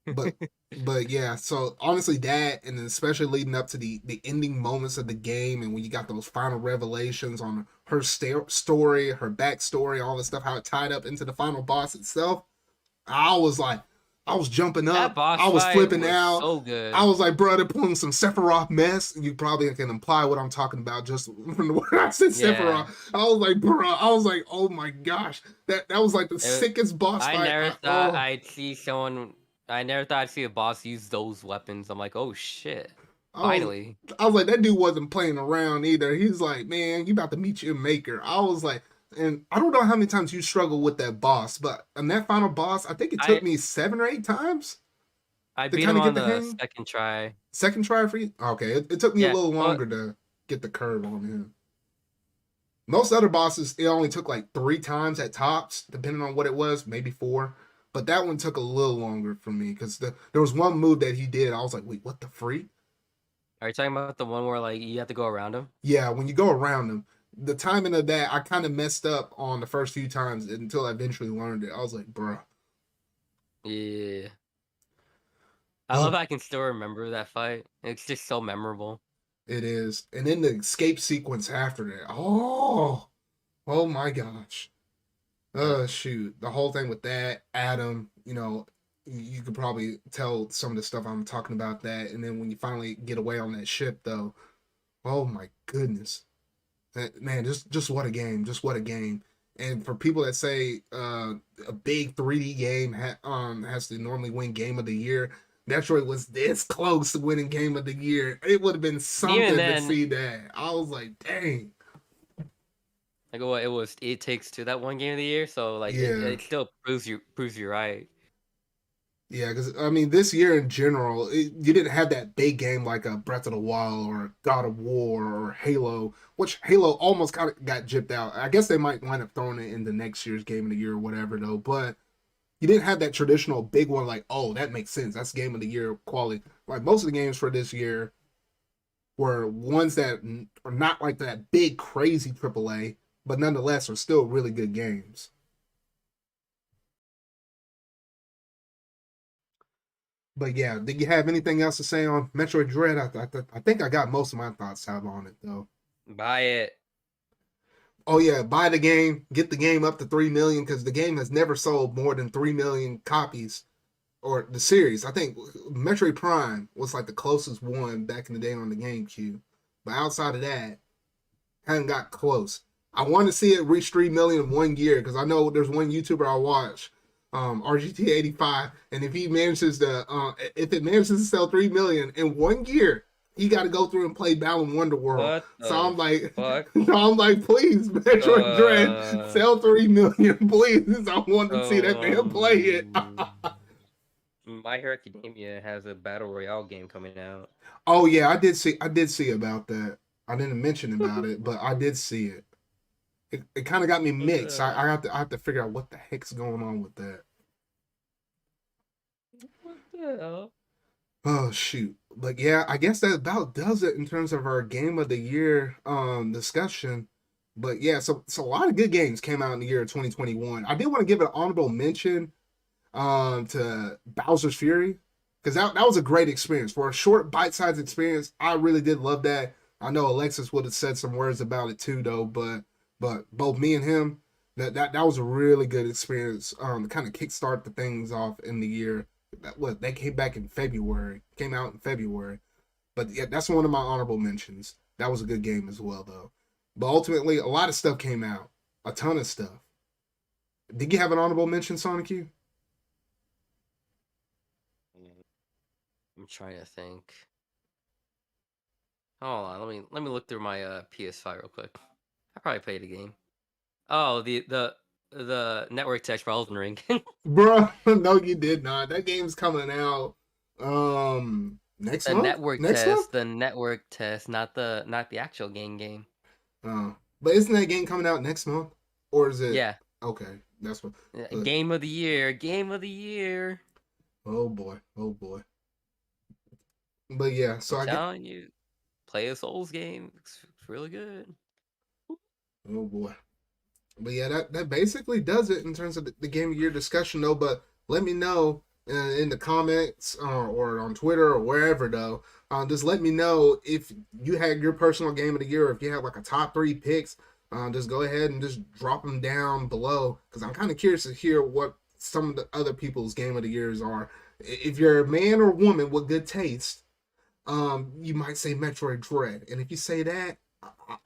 But yeah, so honestly that, and then especially leading up to the ending moments of the game, and when you got those final revelations on her story, her backstory, all the stuff, how it tied up into the final boss itself, I was jumping up. I was flipping out. So good. I was like, bro, they're pulling some Sephiroth mess. You probably can imply what I'm talking about just from the word I said Sephiroth. I was like, bro, oh my gosh. That was like the sickest boss fight. I never thought I'd see a boss use those weapons. I'm like, oh shit. Finally. I was like, that dude wasn't playing around either. He's like, man, you about to meet your maker. I was like, and I don't know how many times you struggled with that boss, but on that final boss, I think it took me 7 or 8 times. I beat him on the second try. Second try for you? Okay, it took me a little longer to get the curve on him. Most other bosses, it only took like 3 times at tops, depending on what it was, maybe 4. But that one took a little longer for me because there was one move that he did. I was like, wait, what the freak? Are you talking about the one where you have to go around him? Yeah, when you go around him. The timing of that, I kind of messed up on the first few times until I eventually learned it. I was like, bruh. Yeah. I love how I can still remember that fight. It's just so memorable. It is. And then the escape sequence after that. Oh my gosh. Shoot. The whole thing with that, Adam, you could probably tell some of the stuff I'm talking about that. And then when you finally get away on that ship, though, oh my goodness. Man, just what a game. Just what a game. And for people that say a big 3D game has to normally win Game of the Year, Metroid was this close to winning Game of the Year. It would have been Even something to then, see that. I was like, dang. like what it was, It Takes Two that one game of the year. So like Yeah. it still proves you right. Yeah, because I mean, this year in general, you didn't have that big game like a Breath of the Wild or God of War or Halo, which Halo almost kind of got gypped out. I guess they might wind up throwing it into next year's Game of the Year or whatever, though. But you didn't have that traditional big one like, oh, that makes sense. That's Game of the Year quality. Like most of the games for this year were ones that are not like that big, crazy AAA, but nonetheless are still really good games. But yeah, did you have anything else to say on Metroid Dread? I think I got most of my thoughts out on it though. Buy it. Oh yeah, buy the game, get the game up to 3 million because the game has never sold more than 3 million copies, or the series. I think Metroid Prime was like the closest one back in the day on the GameCube, but outside of that, hadn't got close. I want to see it reach 3 million in 1 year because I know there's one YouTuber I watch, RGT85, and if it manages to sell 3 million in 1 year, he got to go through and play Balan Wonderworld. What So the I'm like, fuck? so I'm like, please, Metroid Dread, sell 3 million, please. I want to see that man play it. My Hero Academia has a battle royale game coming out. Oh yeah, I did see about that. I didn't mention about it, but I did see it. It kind of got me What mixed. the I have to figure out what the heck's going on with that. what the hell? Oh shoot. But yeah, I guess that about does it in terms of our game of the year discussion. But yeah, so a lot of good games came out in the year of 2021. I did want to give an honorable mention to Bowser's Fury because that was a great experience for a short bite-sized experience. I really did love that. I know Alexis would have said some words about it too though, but both me and him, that was a really good experience. To kind of kickstart the things off in the year. That came back in February, came out in February. But yeah, that's one of my honorable mentions. That was a good game as well though. But ultimately, a lot of stuff came out, a ton of stuff. Did you have an honorable mention, Sanikyu? I'm trying to think. Hold on, let me look through my PS5 real quick. I probably played a game. Oh, the network test for Elden Ring. Bruh, no, you did not. That game's coming out next The month. network Next month? test, the network test, not the actual game. But isn't that game coming out next month? Or is it Yeah, okay? That's what. Look, game of the year, game of the year. oh boy, oh boy. But yeah, so I'm I get. telling you, play a Souls game. It's really good. Oh boy. But yeah, that basically does it in terms of the game of year discussion, though. But let me know in the comments or on Twitter or wherever, though. Just let me know if you had your personal game of the year, or if you have like a top 3 picks. Just go ahead and just drop them down below because I'm kind of curious to hear what some of the other people's game of the years are. If you're a man or woman with good taste, you might say Metroid Dread, and if you say that,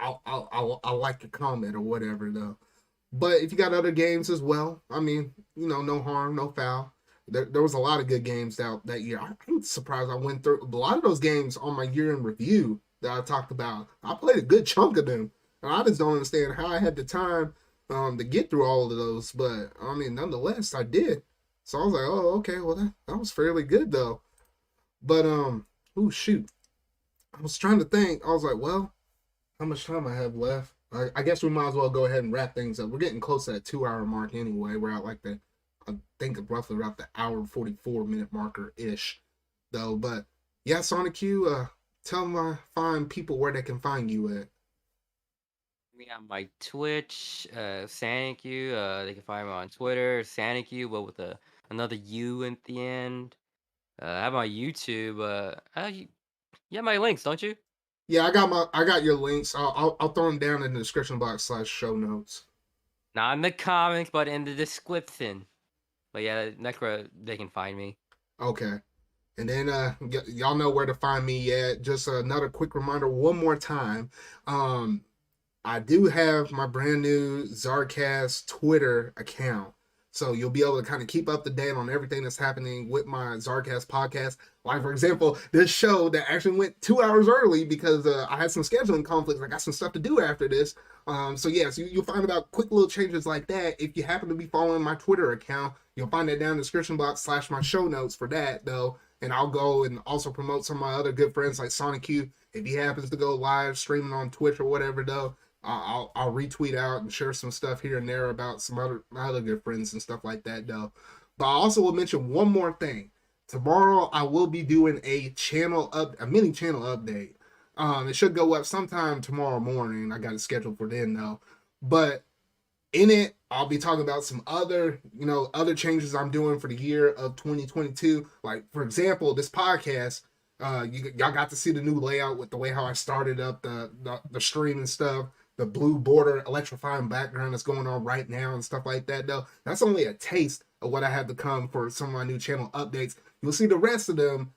I'll like your comment or whatever, though. But if you got other games as well, I mean, no harm, no foul. There was a lot of good games out that year. I'm surprised I went through a lot of those games on my year in review that I talked about. I played a good chunk of them. And I just don't understand how I had the time to get through all of those. But I mean, nonetheless, I did. So I was like, oh, okay, well that was fairly good though. But oh shoot. I was trying to think. I was like, well, how much time I have left? I guess we might as well go ahead and wrap things up. We're getting close to that 2 hour mark anyway. We're at like I think roughly around the hour 44 minute marker ish, though. But yeah, Sanikyu, tell my fine people where they can find you at. We got my Twitch, Sanikyu. They can find me on Twitter, Sanikyu, but with another U at the end. I have my YouTube. You have my links, don't you? Yeah, I got your links. I'll throw them down in the description box / show notes. Not in the comments, but in the description. But yeah, that's where they can find me. Okay. And then y'all know where to find me at. Just another quick reminder one more time. I do have my brand new ZardCast Twitter account. So you'll be able to kind of keep up to date on everything that's happening with my ZardCast podcast. Like, for example, this show that actually went 2 hours early because I had some scheduling conflicts. I got some stuff to do after this. So you'll find about quick little changes like that. If you happen to be following my Twitter account, you'll find that down in the description box / my show notes for that, though. And I'll go and also promote some of my other good friends like Sanikyu. If he happens to go live streaming on Twitch or whatever, though, I'll retweet out and share some stuff here and there about my other good friends and stuff like that, though. But I also will mention one more thing. Tomorrow I will be doing a mini channel update. It should go up sometime tomorrow morning. I got it scheduled for then, though. But in it, I'll be talking about some other changes I'm doing for the year of 2022. Like, for example, this podcast. Y'all got to see the new layout with the way how I started up the stream and stuff. The blue border electrifying background that's going on right now and stuff like that, though. That's only a taste of what I have to come for some of my new channel updates. You'll see the rest of them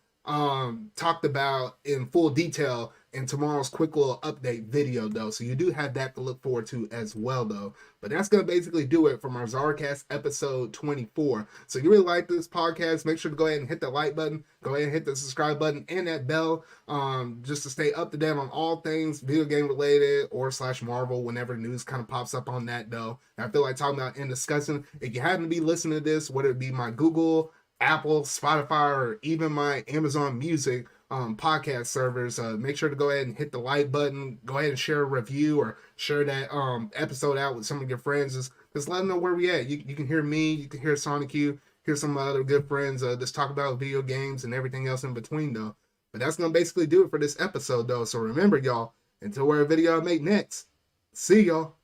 talked about in full detail in tomorrow's quick little update video, though. So you do have that to look forward to as well, though. But that's going to basically do it from our ZardCast episode 24. So if you really like this podcast, make sure to go ahead and hit that like button. Go ahead and hit the subscribe button and that bell just to stay up to date on all things video game related or / Marvel whenever news kind of pops up on that, though. And I feel like talking about and discussing. If you happen to be listening to this, whether it be my Google, Apple, Spotify, or even my Amazon Music podcast servers, make sure to go ahead and hit the like button. Go ahead and share a review or share that episode out with some of your friends. Just let them know where we at. You can hear me, you can hear Sanikyu, hear some of my other good friends just talk about video games and everything else in between, though. But that's gonna basically do it for this episode, though. So remember, y'all, until we're a video I make next, see y'all.